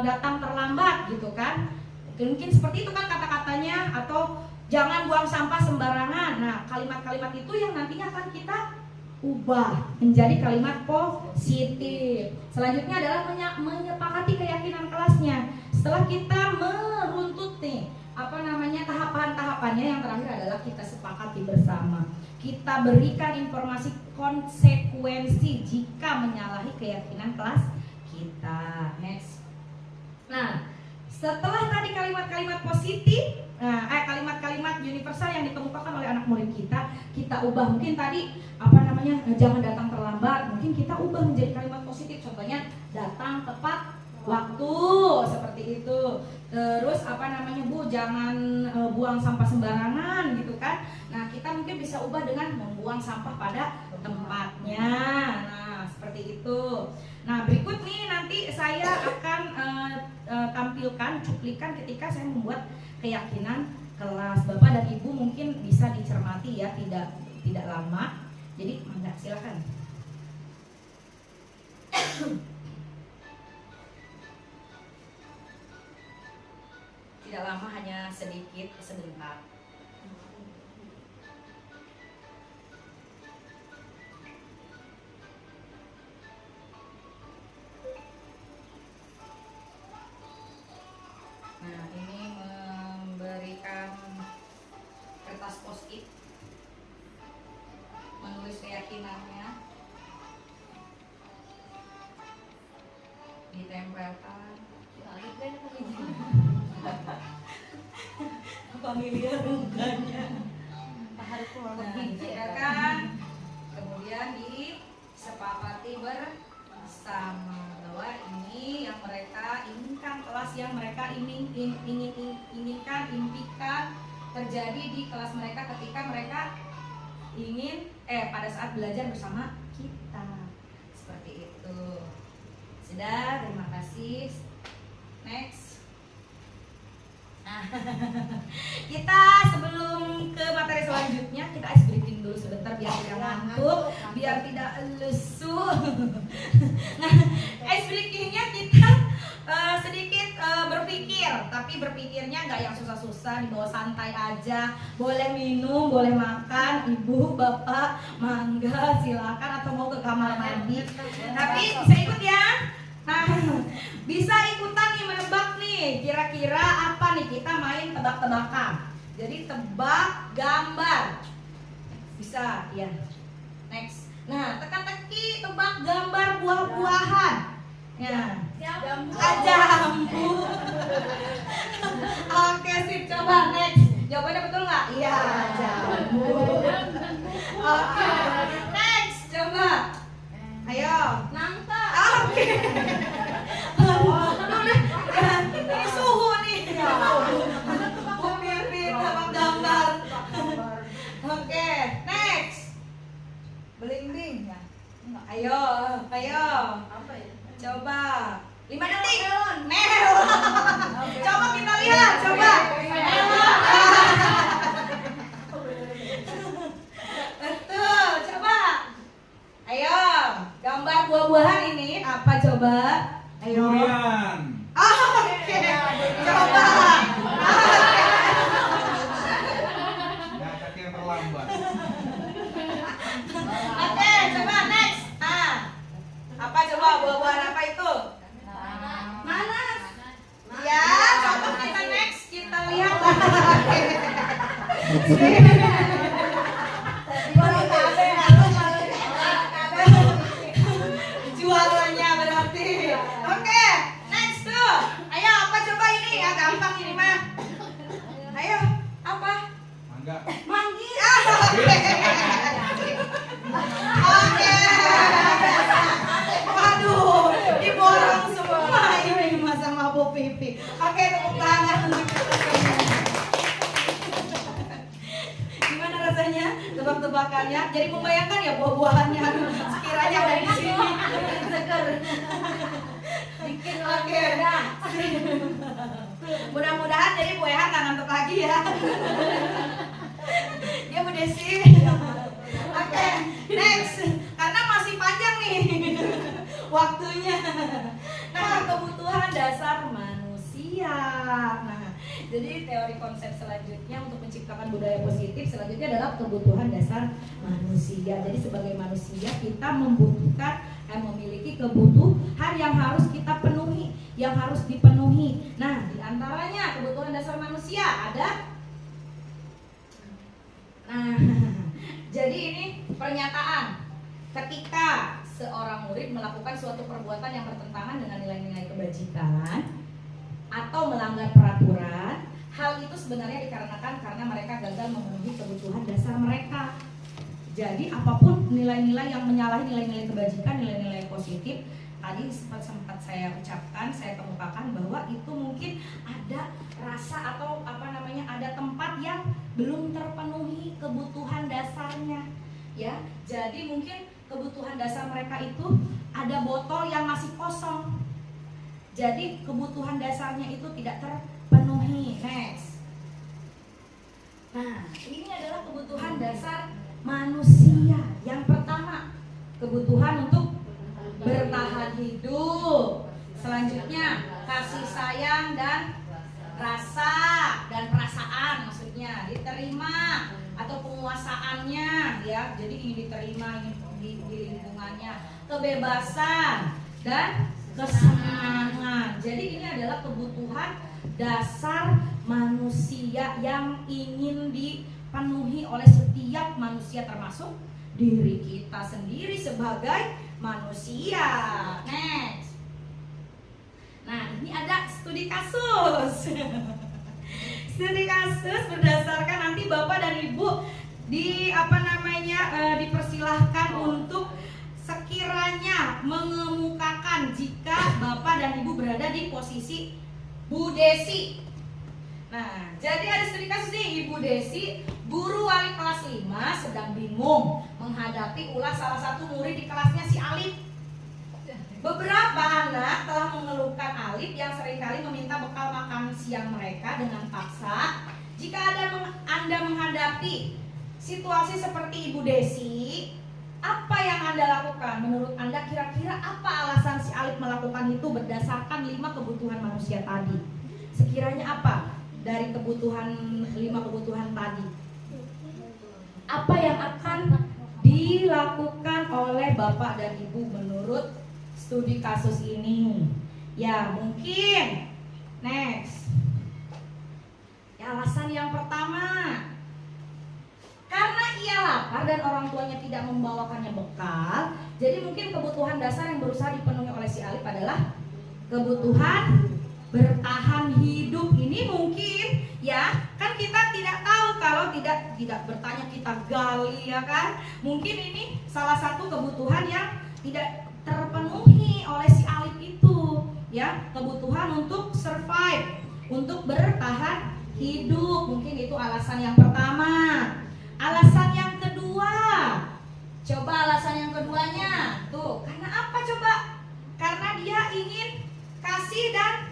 datang terlambat gitu kan. Mungkin seperti itu kan kata-katanya, atau jangan buang sampah sembarangan. Nah, kalimat-kalimat itu yang nantinya akan kita ubah menjadi kalimat positif. Selanjutnya adalah menyepakati keyakinan kelasnya. Setelah kita meruntut nih tahapan-tahapannya, yang terakhir adalah kita sepakati bersama. Kita berikan informasi konsekuensi jika menyalahi keyakinan kelas kita. Next. Nah, setelah tadi kalimat-kalimat positif, kalimat-kalimat universal yang dikemukakan oleh anak murid kita ubah. Mungkin tadi jangan datang terlambat, mungkin kita ubah menjadi kalimat positif. Contohnya datang tepat waktu, seperti itu. Terus Bu, jangan buang sampah sembarangan gitu kan. Nah, kita mungkin bisa ubah dengan membuang sampah pada tempatnya. Nah, seperti itu. Nah, berikut nih nanti saya akan tampilkan cuplikan ketika saya membuat keyakinan kelas. Bapak dan Ibu mungkin bisa dicermati ya, tidak lama. Jadi mangga silakan. Tidak lama, hanya sedikit, sebentar. Nah, ini memberikan kertas post-it, menulis keyakinannya, ditempelkan. Familiar bukannya. Kemudian disepakati bersama bahwa ini yang mereka inginkan, kelas yang mereka inginkan, impikan terjadi di kelas mereka ketika mereka ingin pada saat belajar bersama kita. Seperti itu. Sudah, terima kasih. Next. Nah, kita sebelum ke materi selanjutnya, kita ice breaking dulu sebentar biar tidak ngantuk, biar tidak lesu. Nah, ice breakingnya kita sedikit berpikir, tapi berpikirnya nggak yang susah-susah, dibawa santai aja. Boleh minum, boleh makan, ibu, bapak, mangga, silakan, atau mau ke kamar mandi. Tapi bisa ikut ya. Nah, bisa ikutan nih menebak nih, kira-kira apa nih, kita main tebak-tebakan. Jadi tebak gambar. Bisa, ya. Next. Nah, teka-teki tebak gambar buah-buahan. Ya. Jambu. Oke, sip, coba next. Jawabannya betul nggak? Iya, jambu. Oke. Next, coba. Ayo. Nangka. Oke. Ini suhu nih. Bu Pipit sama gambar. Oke, next. Belimbing ya. Ayo. Apa ya? Coba. 5 detik. Melon. Coba kita lihat, coba. Betul, coba. Ayo, gambar buah-buahan ini apa coba? Ayo. Durian. Oke. Coba. Ngakak yang terlambat. Oke, coba next. Apa coba buah-buahan apa itu? Nanas. Ya, coba kita next, kita lihat. Jualannya berarti. Oke, next tuh. Ayo, apa coba ini? Ya gampang ini mah. Ayo, apa? Mangga. Manggi. Oke. Waduh, diborong semua ini mas sama Bu Pipi. Oke, tepuk tangan untuk kita. Gimana rasanya tebak-tebakannya? Jadi membayangkan ya buah-buahannya sekiranya ada di sini. Seger. Oke. Mudah-mudahan jadi Bu Eha nggak ngantuk lagi ya. Ya Bu Desi. Oke, next. Karena masih panjang nih waktunya. Nah, kebutuhan dasar manusia. Nah, jadi teori konsep selanjutnya untuk menciptakan budaya positif selanjutnya adalah kebutuhan dasar manusia. Jadi sebagai manusia kita membutuhkan memiliki kebutuhan yang harus kita penuhi, yang harus dipenuhi. Nah, diantaranya kebutuhan dasar manusia ada. Nah, jadi ini pernyataan ketika seorang murid melakukan suatu perbuatan yang bertentangan dengan nilai-nilai kebajikan atau melanggar peraturan, hal itu sebenarnya dikarenakan karena mereka gagal memenuhi kebutuhan dasar mereka. Jadi apapun nilai-nilai yang menyalahi nilai-nilai kebajikan, nilai-nilai positif, tadi sempat saya ucapkan, saya kemukakan bahwa itu mungkin ada rasa atau ada tempat yang belum terpenuhi kebutuhan dasarnya, ya. Jadi mungkin kebutuhan dasar mereka itu ada botol yang masih kosong. Jadi kebutuhan dasarnya itu tidak terpenuhi. Next. Nah, ini adalah kebutuhan dasar manusia. Yang pertama, kebutuhan untuk bertahan hidup. Selanjutnya, kasih sayang dan rasa dan perasaan, maksudnya diterima atau penguasaannya, ya. Jadi ini diterima, ini di lingkungannya, kebebasan dan kesenangan. Jadi ini adalah kebutuhan dasar manusia yang ingin dipenuhi oleh setiap manusia, termasuk diri kita sendiri sebagai manusia. Next. Nah, ini ada studi kasus. Studi kasus berdasarkan nanti Bapak dan Ibu dipersilahkan untuk sekiranya mengemukakan jika Bapak dan Ibu berada di posisi Bu Desi. Nah, jadi ada studi kasus nih, Ibu Desi, guru wali kelas 5 sedang bingung menghadapi ulah salah satu murid di kelasnya si Alif. Beberapa anak telah mengeluhkan Alif yang seringkali meminta bekal makan siang mereka dengan paksa. Jika Anda menghadapi situasi seperti Ibu Desi, apa yang Anda lakukan? Menurut Anda kira-kira apa alasan si Alif melakukan itu berdasarkan 5 kebutuhan manusia tadi? Sekiranya apa dari 5 kebutuhan tadi? Apa yang akan dilakukan oleh Bapak dan Ibu menurut studi kasus ini? Ya, mungkin next. Ya, alasan yang pertama, karena ia lapar dan orang tuanya tidak membawakannya bekal, jadi mungkin kebutuhan dasar yang berusaha dipenuhi oleh si Alif adalah kebutuhan bertahan hidup. Ini mungkin, ya kan, kita tidak tahu kalau tidak bertanya kita gali, ya kan. Mungkin ini salah satu kebutuhan yang tidak terpenuhi oleh si Alif itu, ya, kebutuhan untuk survive, untuk bertahan hidup. Mungkin itu alasan yang pertama. Alasan yang kedua, coba alasan yang keduanya tuh, karena apa coba? Karena dia ingin kasih dan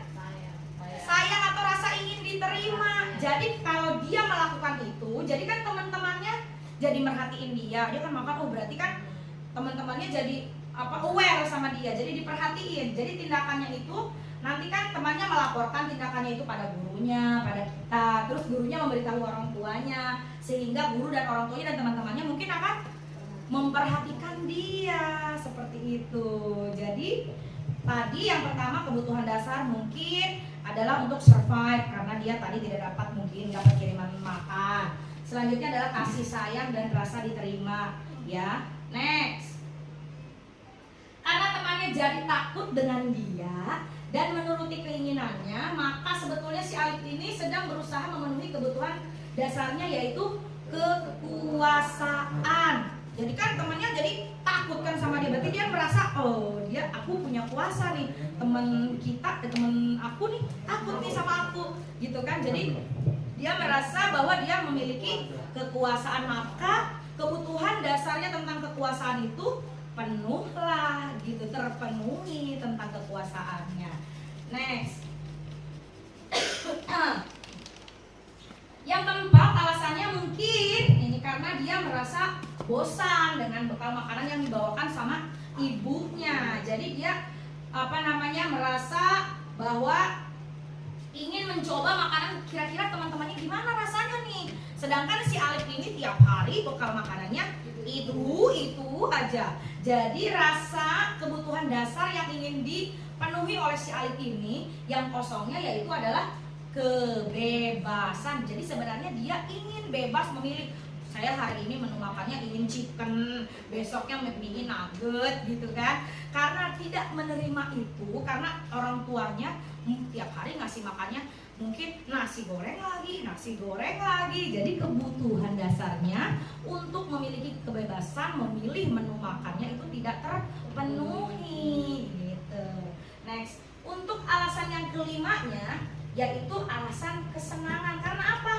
sayang atau rasa ingin diterima. Jadi kalau dia melakukan itu, jadi kan teman-temannya jadi merhatiin dia kan makan, oh berarti kan teman-temannya jadi aware sama dia, jadi diperhatiin. Jadi tindakannya itu nanti kan temannya melaporkan tindakannya itu pada gurunya, pada kita, terus gurunya memberitahu orang tuanya, sehingga guru dan orang tuanya dan teman-temannya mungkin akan memperhatikan dia seperti itu. Jadi tadi yang pertama kebutuhan dasar mungkin adalah untuk survive karena dia tadi tidak dapat kiriman makan. Selanjutnya adalah kasih sayang dan rasa diterima, ya. Next. Karena temannya jadi takut dengan dia dan menuruti keinginannya, maka sebetulnya si Alif ini sedang berusaha memenuhi kebutuhan dasarnya, yaitu kekuasaan. Jadi kan temannya jadi takut kan sama dia, berarti dia merasa, oh dia, aku punya kuasa nih, teman aku nih takut nih sama aku, gitu kan. Jadi dia merasa bahwa dia memiliki kekuasaan, maka kebutuhan dasarnya tentang kekuasaan itu penuhlah, gitu, terpenuhi tentang kekuasaannya. Next. Yang keempat alasannya mungkin ini karena dia merasa bosan dengan bekal makanan yang dibawakan sama ibunya. Jadi dia merasa bahwa ingin mencoba makanan kira-kira teman-temannya gimana rasanya nih. Sedangkan si Alif ini tiap hari bekal makanannya itu aja. Jadi rasa kebutuhan dasar yang ingin dipenuhi oleh si Alif ini yang kosongnya yaitu adalah kebebasan. Jadi sebenarnya dia ingin bebas memilih. Saya hari ini menu makannya ingin chicken, besoknya ingin nugget, gitu kan. Karena tidak menerima itu, karena orang tuanya tiap hari ngasih makannya mungkin nasi goreng lagi. Jadi kebutuhan dasarnya untuk memiliki kebebasan memilih menu makannya itu tidak terpenuhi, gitu. Next, untuk alasan yang kelimanya yaitu alasan kesenangan. Karena apa?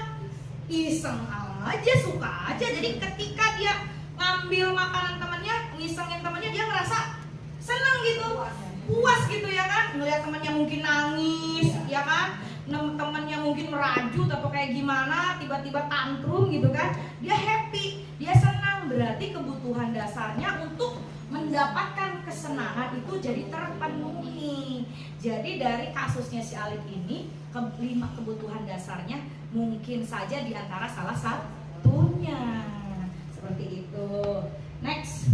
Iseng aja, suka aja. Jadi ketika dia ngambil makanan temannya, ngisengin temannya, dia ngerasa seneng gitu, puas gitu ya kan. Ngelihat temannya mungkin nangis, ya kan, temannya mungkin merajut atau kayak gimana, tiba-tiba tantrum gitu kan, dia happy, dia senang. Berarti kebutuhan dasarnya untuk mendapatkan kesenangan itu jadi terpenuhi. Jadi dari kasusnya si Alif ini, 5 kebutuhan dasarnya mungkin saja diantara salah satunya, seperti itu. Next.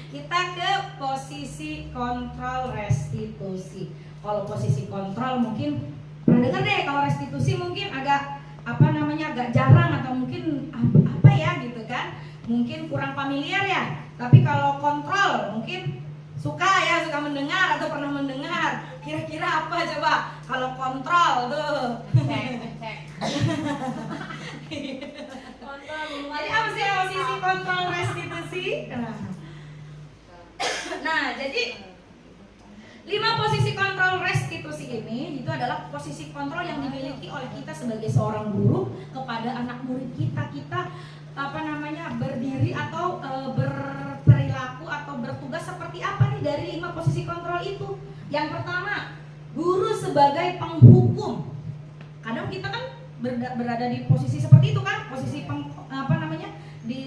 Kita ke posisi kontrol restitusi. Kalau posisi kontrol mungkin pernah dengar deh. Kalau restitusi mungkin agak agak jarang atau mungkin apa ya gitu kan, mungkin kurang familiar ya. Tapi kalau kontrol mungkin suka mendengar atau pernah mendengar. Kira-kira apa coba kalau kontrol tuh? Cek. Kontrol. Jadi apa sih posisi kontrol restitusi? Nah, jadi 5 posisi kontrol restitusi ini itu adalah posisi kontrol yang dimiliki oleh kita sebagai seorang guru kepada anak murid kita. Kita berdiri atau berperilaku atau bertugas seperti apa nih dari 5 posisi kontrol itu? Yang pertama, guru sebagai penghukum. Kadang kita kan berada di posisi seperti itu kan, posisi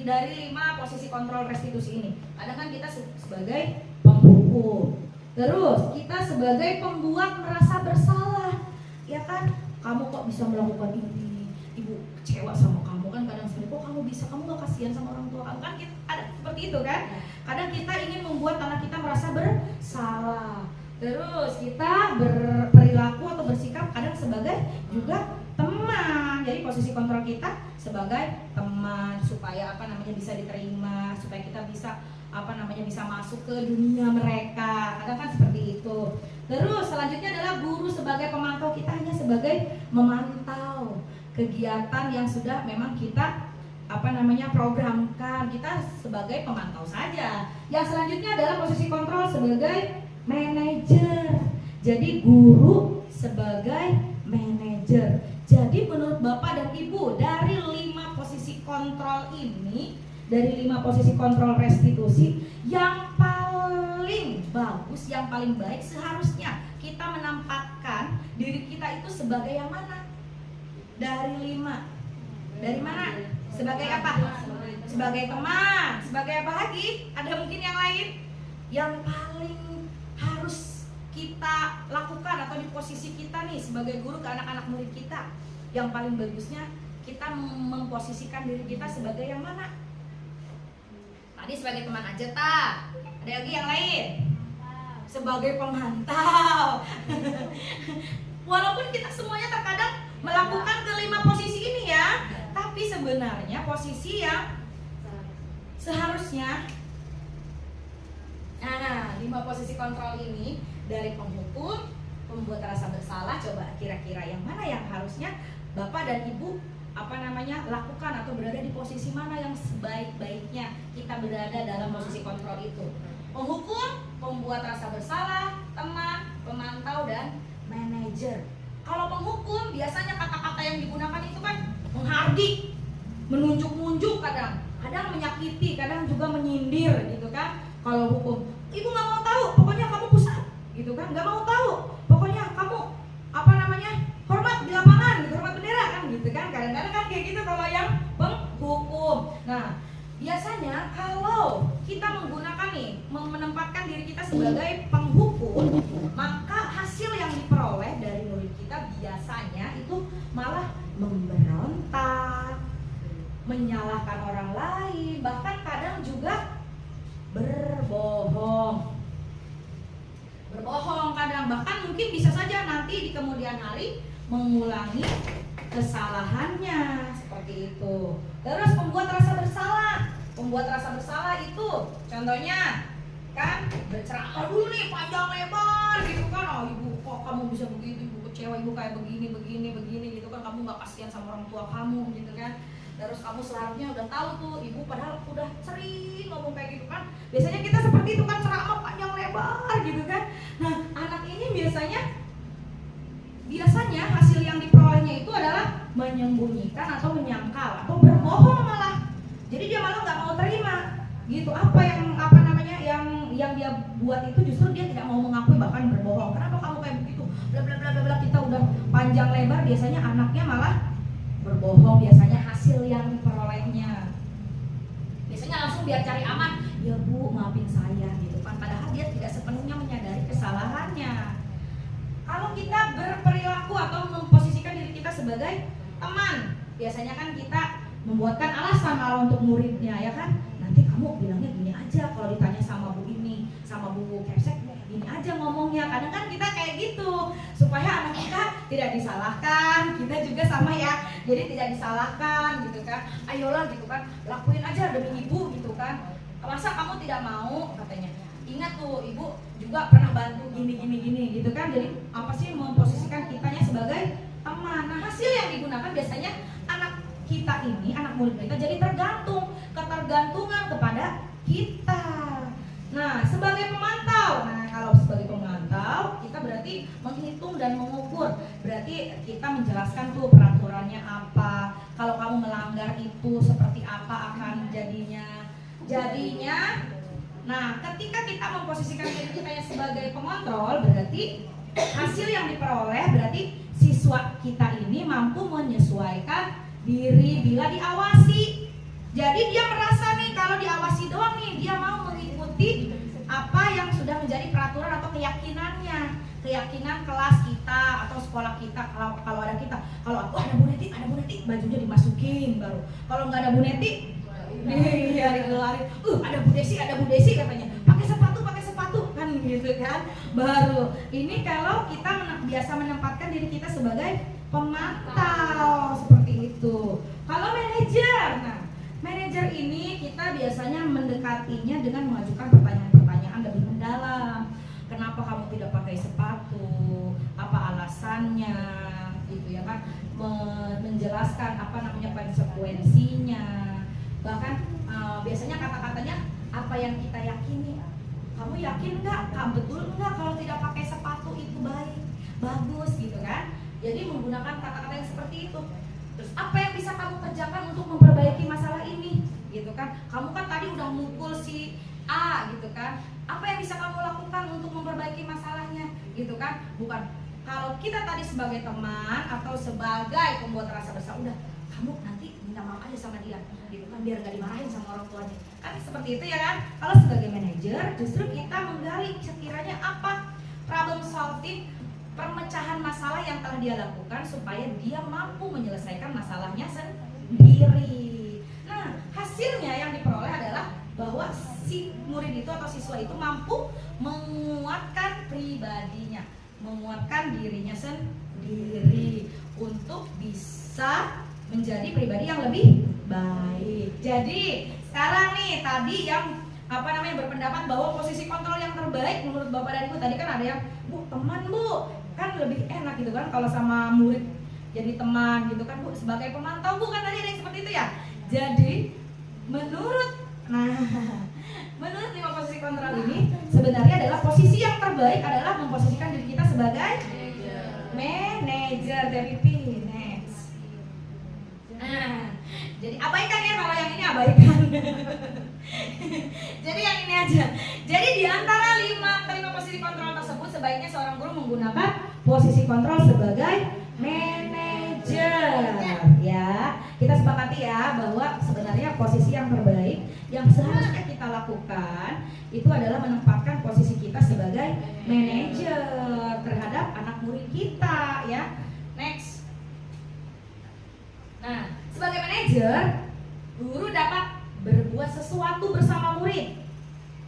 dari 5 posisi kontrol restitusi ini. Kadang kan kita sebagai penghukum. Terus kita sebagai pembuat merasa bersalah, ya kan? Kamu kok bisa melakukan ini? Ibu kecewa sama kamu kan, kadang sering kok kamu bisa, kamu gak kasihan sama orang tua kamu kan? Kita ada seperti itu kan? Kadang kita ingin membuat anak kita merasa bersalah. Terus kita berperilaku atau bersikap kadang sebagai juga teman. Jadi posisi kontrol kita sebagai teman supaya bisa diterima, supaya kita bisa bisa masuk ke dunia mereka. Kadang kan seperti itu. Terus selanjutnya adalah guru sebagai pemantau. Kita hanya sebagai memantau kegiatan yang sudah memang kita programkan, kita sebagai pemantau saja. Yang selanjutnya adalah posisi kontrol sebagai manajer. Jadi guru sebagai manajer. Jadi menurut Bapak dan Ibu, dari 5 posisi kontrol ini, dari 5 posisi kontrol restitusi, yang paling bagus, yang paling baik seharusnya kita menempatkan diri kita itu sebagai yang mana? Dari 5. Dari mana? Sebagai apa? Sebagai teman. Sebagai apa lagi? Ada mungkin yang lain? Yang paling harus kita lakukan atau di posisi kita nih sebagai guru ke anak-anak murid kita, yang paling bagusnya kita memposisikan diri kita sebagai yang mana? Tadi sebagai teman aja, ada lagi yang lain? Sebagai pemantau. Walaupun kita semuanya terkadang melakukan kelima posisi ini ya, tapi sebenarnya posisi yang seharusnya 5 posisi kontrol ini, dari penghukum, pembuat rasa bersalah, coba kira-kira yang mana yang harusnya Bapak dan Ibu lakukan atau berada di posisi mana yang sebaik-baiknya kita berada dalam posisi kontrol itu? Penghukum, pembuat rasa bersalah, teman, pemantau, dan manajer. Kalau penghukum biasanya kata-kata yang digunakan itu kan menghardik, menunjuk-nunjuk, kadang menyakiti, kadang juga menyindir gitu kan. Kalau hukum, ibu nggak mau tahu, pokoknya kamu pusat, gitu kan? Nggak mau tahu, pokoknya kamu hormat di lapangan, gitu, hormat bendera kan, gitu kan? Kadang-kadang kan kayak gitu kalau yang penghukum. Nah, biasanya kalau kita menggunakan menempatkan diri kita sebagai penghukum, maka hasil yang diperoleh dari murid kita biasanya itu malah memberontak, menyalahkan orang lain, bahkan kadang juga berbohong kadang, bahkan mungkin bisa saja nanti di kemudian hari mengulangi kesalahannya seperti itu. Terus pembuat rasa bersalah itu contohnya kan berceramah dulu nih panjang lebar gitu kan, oh ibu kok kamu bisa begitu, ibu kecewa, ibu kayak begini gitu kan, kamu gak kasihan sama orang tua kamu gitu kan. Terus kamu seharusnya udah tahu tuh, ibu padahal udah sering ngomong kayak gitu kan. Biasanya kita seperti itu kan, ceramah panjang lebar gitu kan. Nah, anak ini biasanya hasil yang diperolehnya itu adalah menyembunyikan atau menyangkal atau berbohong malah. Jadi dia malah nggak mau terima gitu. Yang dia buat itu justru dia tidak mau mengakui, bahkan berbohong. Kenapa kamu kayak begitu? Bla bla bla bla. Kita udah panjang lebar, biasanya anaknya malah berbohong, biasanya hasil yang diperolehnya. Biasanya langsung biar cari aman, ya bu maafin saya gitu kan, padahal dia tidak sepenuhnya menyadari kesalahannya. Kalau kita berperilaku atau memposisikan diri kita sebagai teman, biasanya kan kita membuatkan alasan malah untuk muridnya ya kan, nanti kamu bilangnya gini aja kalau ditanya sama bu ini, sama bu Kepsek, gini aja ngomongnya. Kadang kan kita kayak gitu supaya anak kita tidak disalahkan, kita juga sama ya, jadi tidak disalahkan gitu kan. Ayolah gitu kan, lakuin aja demi ibu gitu kan, masa kamu tidak mau katanya. Ingat tuh ibu juga pernah bantu gini gitu kan. Jadi apa sih memposisikan kitanya sebagai teman. Nah, hasil yang digunakan biasanya anak kita ini, anak murid kita jadi ketergantungan kepada kita. Nah, sebagai pemantau, kalau sebagai pemantau kita berarti menghitung dan mengukur. Berarti kita menjelaskan tuh peraturannya apa, kalau kamu melanggar itu seperti apa akan jadinya. Nah, ketika kita memposisikan diri kita sebagai pengontrol, berarti hasil yang diperoleh berarti siswa kita ini mampu menyesuaikan diri bila diawasi. Jadi dia merasa nih kalau diawasi doang nih dia mau mengikuti apa yang sudah menjadi peraturan atau keyakinan kelas kita atau sekolah kita. Kalau ada kita, kalau aku ada Bu Neti bajunya dimasukin baru. Kalau nggak ada Bu Neti digelarin. Ada Bu Desi katanya. Pakai sepatu kan gitu kan. Baru. Ini kalau kita biasa menempatkan diri kita sebagai pemantau seperti itu. Kalau manajer ini kita biasanya mendekatinya dengan mengajukan pertanyaan-pertanyaan lebih mendalam. Kenapa kamu tidak pakai sepatu? Apa alasannya? Gitu ya kan. Menjelaskan konsekuensinya. Bahkan biasanya kata-katanya apa yang kita yakini. Kamu yakin nggak? Betul nggak kalau tidak pakai sepatu itu bagus gitu kan? Jadi menggunakan kata-kata yang seperti itu. Terus apa yang bisa kamu kerjakan untuk memperbaiki masalah ini? Gitu kan? Kamu kan tadi udah mukul si A gitu kan? Apa yang bisa kamu lakukan untuk memperbaiki masalahnya? Gitu kan? Bukan kalau kita tadi sebagai teman atau sebagai pembuat rasa bersalah, udah kamu nanti minta maaf aja sama dia, gitu kan, biar gak dimarahin sama orang tuanya. Kan seperti itu ya kan? Kalau sebagai manajer justru kita menggali sekiranya apa problem solving, pemecahan masalah yang telah dia lakukan supaya dia mampu menyelesaikan masalahnya sendiri. Nah, hasilnya yang diperoleh adalah bahwa si murid itu atau siswa itu mampu menguatkan pribadinya, menguatkan dirinya sendiri untuk bisa menjadi pribadi yang lebih baik. Jadi sekarang nih tadi yang berpendapat bahwa posisi kontrol yang terbaik menurut Bapak dan Ibu tadi kan ada yang Bu, teman Bu, kan lebih enak gitu kan kalau sama murid jadi teman gitu kan Bu, sebagai pemantau Bu, kan tadi ada yang seperti itu ya. Jadi menurut lima posisi kontrol ini sebenarnya adalah posisi yang terbaik adalah memposisikan diri kita sebagai manajer. DPP next. Nah, jadi abaikan ya kalau yang ini abaikan. Jadi yang ini aja. Jadi di antara kelima posisi kontrol tersebut sebaiknya seorang guru menggunakan posisi kontrol sebagai manajer. Ya, kita sepakati ya bahwa sebenarnya posisi yang terbaik yang seharusnya kita lakukan itu adalah menempatkan posisi kita sebagai manajer terhadap anak murid kita ya. Next. Nah, sebagai manajer, guru dapat berbuat sesuatu bersama murid,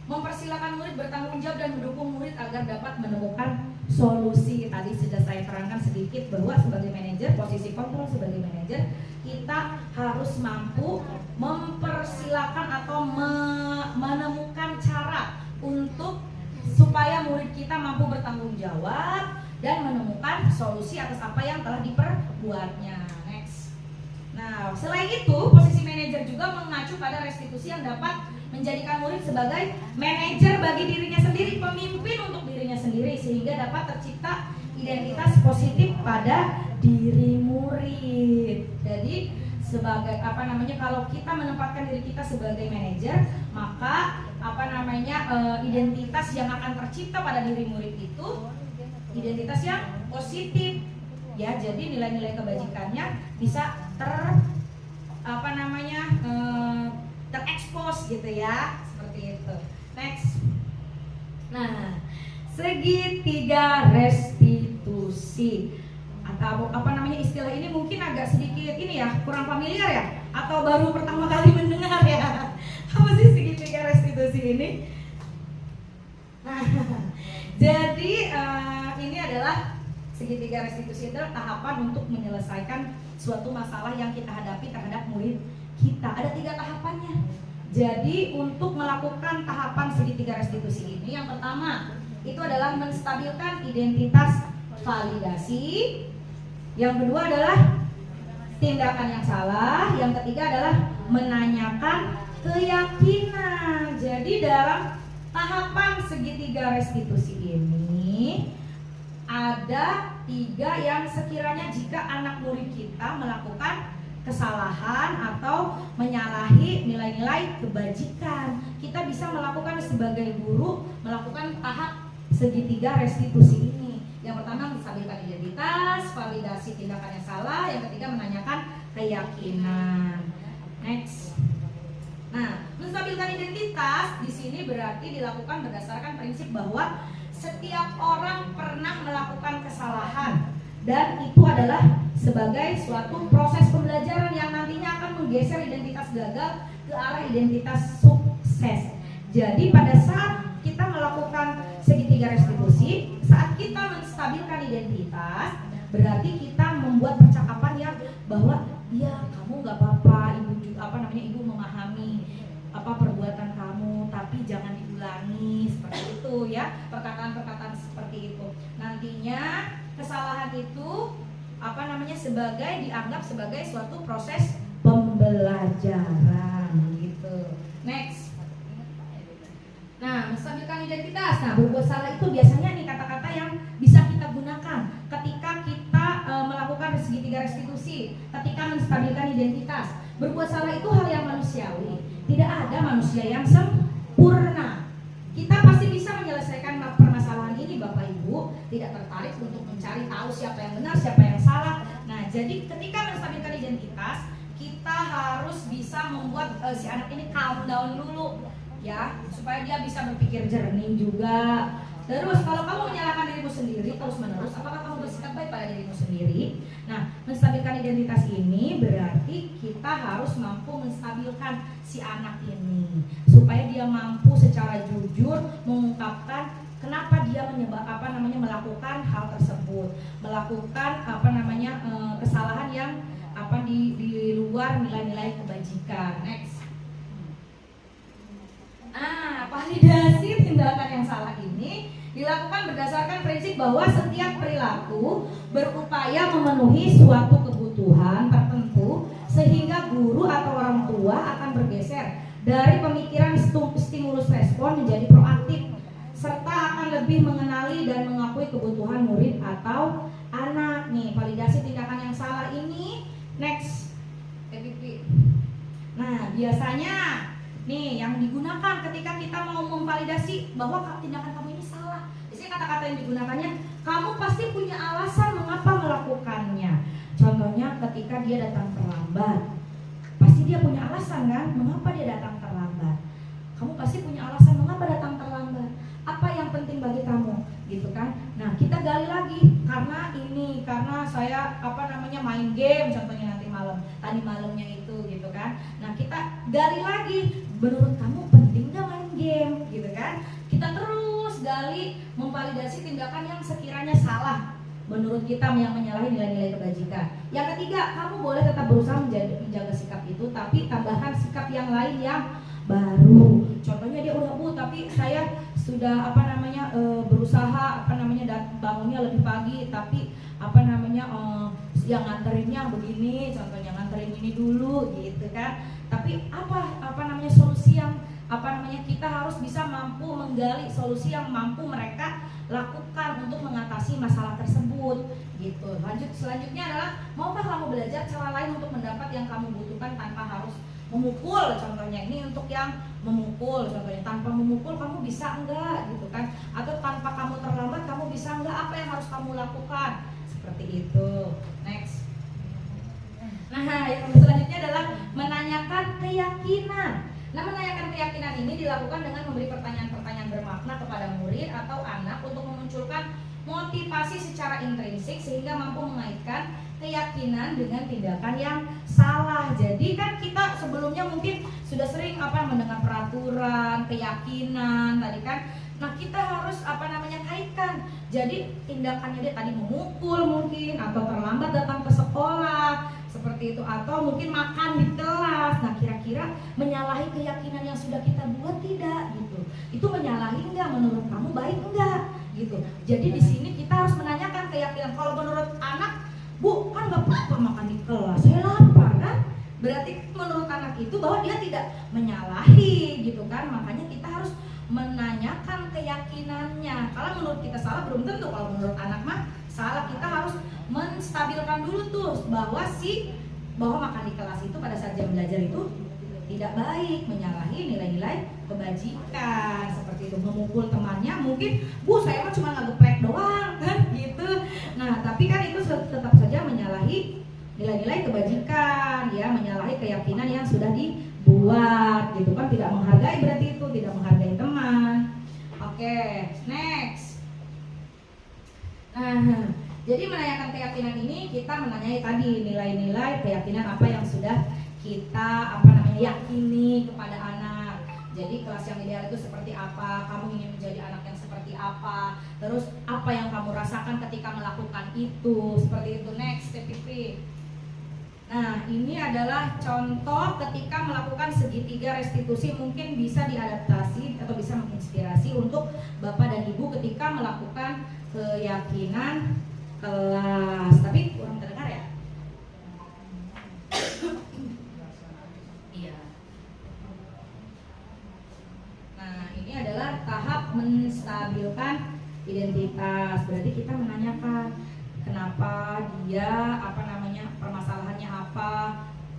mempersilakan murid bertanggung jawab dan mendukung murid agar dapat menemukan solusi. Tadi sudah saya terangkan sedikit bahwa sebagai manajer, posisi kontrol sebagai manajer, kita harus mampu mempersilakan atau menemukan cara untuk supaya murid kita mampu bertanggung jawab dan menemukan solusi atas apa yang telah diperbuatnya. Next. Nah, selain itu, posisi manajer juga mengacu pada restitusi yang dapat menjadikan murid sebagai manajer bagi dirinya sendiri, pemimpin untuk dirinya sendiri, sehingga dapat tercipta identitas positif pada diri murid. Jadi sebagai kalau kita menempatkan diri kita sebagai manajer, maka identitas yang akan tercipta pada diri murid itu identitas yang positif ya. Jadi nilai-nilai kebajikannya bisa terekspos gitu ya, seperti itu. Next. Nah, segitiga restitusi atau istilah ini mungkin agak sedikit ini ya, kurang familiar ya, atau baru pertama kali mendengar ya. Apa sih segitiga restitusi ini? Nah, jadi ini adalah segitiga restitusi adalah tahapan untuk menyelesaikan suatu masalah yang kita hadapi terhadap murid kita. Ada 3 tahapannya. Jadi untuk melakukan tahapan segitiga restitusi ini, yang pertama itu adalah menstabilkan identitas validasi. Yang kedua adalah tindakan yang salah. Yang ketiga adalah menanyakan keyakinan. Jadi dalam tahapan segitiga restitusi ini ada 3 yang sekiranya jika anak murid kita melakukan kesalahan atau menyalahi nilai-nilai kebajikan, kita bisa melakukan sebagai guru melakukan tahap segitiga restitusi ini. Yang pertama menstabilkan identitas, validasi tindakan yang salah, yang ketiga menanyakan keyakinan. Next. Nah, menstabilkan identitas di sini berarti dilakukan berdasarkan prinsip bahwa setiap orang pernah melakukan kesalahan dan itu adalah sebagai suatu proses pembelajaran yang nantinya akan menggeser identitas gagal ke arah identitas sukses. Jadi pada saat kita melakukan segitiga restitusi, saat kita menstabilkan identitas, berarti kita membuat percakapan yang bahwa ya kamu nggak apa-apa, ibu memahami perbuatan kamu, tapi jangan diulangi, seperti itu ya, perkataan-perkataan seperti itu. Nantinya kesalahan itu dianggap sebagai suatu proses pembelajaran. menstabilkan identitas. Nah, berbuat salah itu biasanya nih kata-kata yang bisa kita gunakan ketika kita melakukan segitiga restitusi, ketika menstabilkan identitas. Berbuat salah itu hal yang manusiawi. Tidak ada manusia yang sempurna. Kita pasti bisa menyelesaikan permasalahan ini, Bapak Ibu. Tidak tertarik untuk mencari tahu siapa yang benar, siapa yang salah. Nah, jadi ketika menstabilkan identitas, kita harus bisa membuat si anak ini calm down dulu, ya, supaya dia bisa berpikir jernih juga. Terus kalau kamu menyalahkan dirimu sendiri terus menerus, apakah kamu bersikap baik pada dirimu sendiri? Nah, menstabilkan identitas ini berarti kita harus mampu menstabilkan si anak ini supaya dia mampu secara jujur mengungkapkan kenapa dia melakukan hal tersebut, melakukan kesalahan yang di luar nilai-nilai kebajikan. Next. Validasi tindakan yang salah ini dilakukan berdasarkan prinsip bahwa setiap perilaku berupaya memenuhi suatu kebutuhan tertentu sehingga guru atau orang tua akan bergeser dari pemikiran stimulus respon menjadi proaktif serta akan lebih mengenali dan mengakui kebutuhan murid atau anak. Nih, validasi tindakan yang salah ini next. Nah, biasanya nih yang digunakan ketika kita mau memvalidasi bahwa tindakan kamu ini salah. Di sini kata-kata yang digunakannya, kamu pasti punya alasan mengapa melakukannya. Contohnya ketika dia datang terlambat, pasti dia punya alasan kan, mengapa dia datang terlambat. Kamu pasti punya alasan mengapa datang terlambat. Apa yang penting bagi kamu, gitu kan? Nah, kita gali lagi karena saya main game, contohnya tadi malamnya itu, gitu kan? Nah, kita gali lagi. Menurut kamu penting gak main game, gitu kan? Kita terus gali memvalidasi tindakan yang sekiranya salah menurut kita yang menyalahi nilai-nilai kebajikan. Yang ketiga, kamu boleh tetap berusaha menjaga sikap itu, tapi tambahkan sikap yang lain yang baru. Contohnya dia udah tapi saya sudah berusaha bangunnya lebih pagi, tapi yang nganterinnya begini, contohnya nganterin ini dulu, gitu kan? Tapi solusi yang kita harus bisa mampu menggali solusi yang mampu mereka lakukan untuk mengatasi masalah tersebut, gitu. Selanjutnya adalah, maukah kamu belajar cara lain untuk mendapat yang kamu butuhkan tanpa harus memukul? Contohnya ini untuk yang memukul, contohnya tanpa memukul kamu bisa enggak, gitu kan? Atau tanpa kamu terlambat kamu bisa enggak, apa yang harus kamu lakukan? Seperti itu. Next. Nah, yang selanjutnya adalah menanyakan keyakinan. Nah, menanyakan keyakinan ini dilakukan dengan memberi pertanyaan-pertanyaan bermakna kepada murid atau anak untuk memunculkan motivasi secara intrinsik sehingga mampu mengaitkan keyakinan dengan tindakan yang salah. Jadi kan kita sebelumnya mungkin sudah sering mendengar peraturan, keyakinan tadi kan. Nah, kita harus kaitkan. Jadi tindakannya dia tadi memukul mungkin, atau terlambat datang ke sekolah seperti itu, atau mungkin makan di kelas. Nah, kira-kira menyalahi keyakinan yang sudah kita buat tidak, gitu. Itu menyalahi enggak, menurut kamu baik enggak, gitu. Jadi di sini kita harus menanyakan keyakinan. Kalau menurut anak, Bu, kan nggak apa-apa makan di kelas, saya lapar kan? Berarti menurut anak itu bahwa dia tidak menyalahi, gitu kan? Makanya kita harus menanyakan keyakinannya. Kalau menurut kita salah belum tentu, kalau menurut anak mah salah. Kita harus menstabilkan dulu tuh bahwa makan di kelas itu pada saat jam belajar itu tidak baik, menyalahi nilai-nilai kebajikan. Seperti itu, memukul temannya mungkin, Bu, saya mah cuma ngegeplek doang kan, gitu. Nah, tapi kan itu tetap saja menyalahi nilai-nilai kebajikan, ya, menyalahi keyakinan yang sudah dibuat, gitu kan? Tidak menghargai, berarti itu tidak menghargai teman. Oke, next. Nah, jadi menanyakan keyakinan ini kita menanyai tadi nilai-nilai keyakinan apa yang sudah kita yakini kepada anak. Jadi kelas yang ideal itu seperti apa, kamu ingin menjadi anak yang seperti apa, terus apa yang kamu rasakan ketika melakukan itu, seperti itu. Next, TPP. Nah, ini adalah contoh ketika melakukan segitiga restitusi, mungkin bisa diadaptasi atau bisa menginspirasi untuk Bapak dan Ibu ketika melakukan keyakinan kelas. Tapi kurang terdengar ya? Iya. Nah, ini adalah tahap menstabilkan identitas. Berarti kita menanyakan kenapa dia, permasalahannya apa.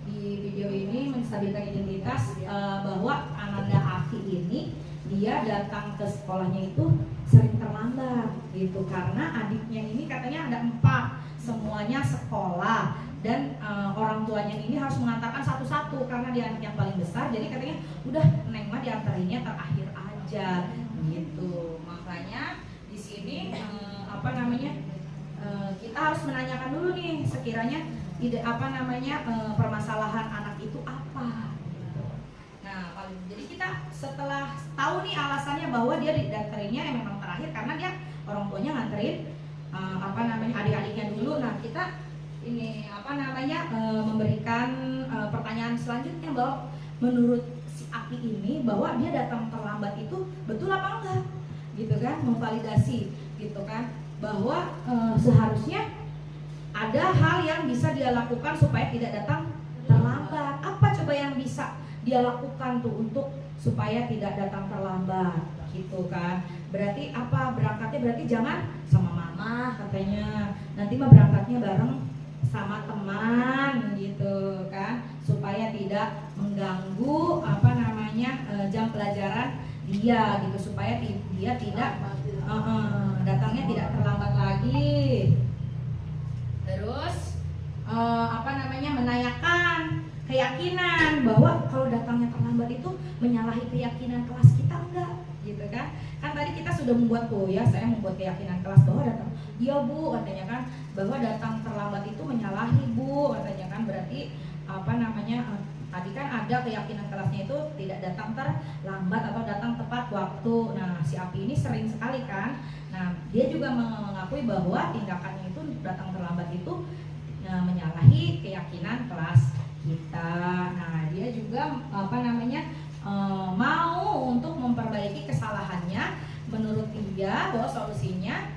Di video ini menstabilkan identitas, bahwa Ananda Afi ini dia datang ke sekolahnya itu sering terlambat gitu, karena adiknya ini katanya ada 4, semuanya sekolah, dan orang tuanya ini harus mengantarkan satu-satu karena dia anak yang paling besar. Jadi katanya udah Neng mah diantarinnya terakhir aja gitu. Makanya di sini kita harus menanyakan dulu nih sekiranya permasalahan anak itu apa. Nah, jadi kita setelah tahu nih alasannya bahwa dia diantarinnya yang memang terakhir karena dia orang tuanya nganterin adik-adiknya dulu. Nah, kita ini memberikan pertanyaan selanjutnya bahwa menurut si Api ini bahwa dia datang terlambat itu betul apa enggak gitu kan, memvalidasi gitu kan, bahwa seharusnya ada hal yang bisa dia lakukan supaya tidak datang terlambat. Apa coba yang bisa dia lakukan tuh untuk supaya tidak datang terlambat gitu kan. Berarti apa, berangkatnya berarti jangan sama mama katanya, nanti mah berangkatnya bareng sama teman gitu kan, supaya tidak mengganggu jam pelajaran dia gitu, supaya dia tidak datangnya tidak terlambat lagi. Terus menanyakan keyakinan bahwa kalau datangnya terlambat itu menyalahi keyakinan kelas kita enggak gitu kan. Kan tadi kita sudah membuat saya membuat keyakinan kelas bahwa datang, iya Bu katanya kan, bahwa datang terlambat itu menyalahi Bu katanya kan, berarti tadi kan ada keyakinan kelasnya itu tidak datang terlambat atau datang tepat waktu. Nah, si Api ini sering sekali kan. Nah, dia juga mengakui bahwa tindakannya itu datang terlambat itu menyalahi keyakinan kelas kita. Nah, dia juga mau untuk memperbaiki kesalahannya. Menurut dia bahwa solusinya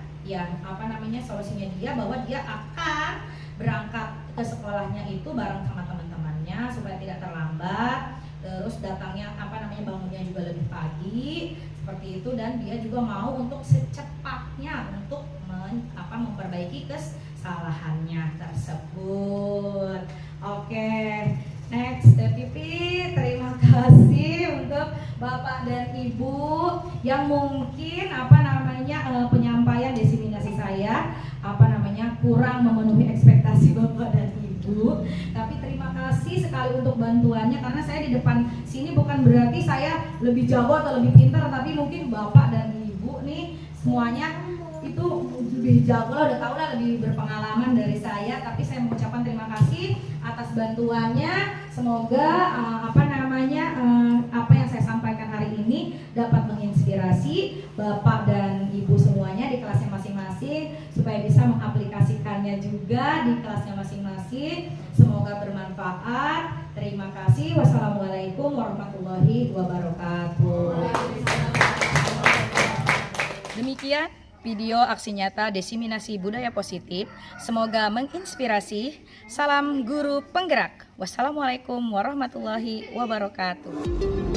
solusinya dia bahwa dia akan berangkat ke sekolahnya itu bareng sama teman-temannya supaya tidak terlambat. Terus datangnya bangunnya juga lebih pagi seperti itu, dan dia juga mau untuk secepatnya untuk memperbaiki kesalahannya tersebut. Oke, next Pipi, terima kasih untuk Bapak dan Ibu yang mungkin penyampaian diseminasi saya kurang memenuhi ekspektasi Bapak dan Ibu. Tapi terima kasih sekali untuk bantuannya, karena saya di depan sini bukan berarti saya lebih jago atau lebih pintar, tapi mungkin Bapak dan Ibu nih semuanya itu lebih jago lah, udah tahu lah, lebih berpengalaman dari saya. Tapi saya mengucapkan terima kasih atas bantuannya. Semoga apa yang saya sampaikan hari ini dapat menginspirasi Bapak dan Ibu semuanya di kelasnya masing-masing supaya bisa mengaplikasikannya juga di kelasnya masing-masing. Semoga bermanfaat. Terima kasih. Wassalamualaikum warahmatullahi wabarakatuh. Demikian video aksi nyata desiminasi budaya positif. Semoga menginspirasi. Salam guru penggerak. Wassalamualaikum warahmatullahi wabarakatuh.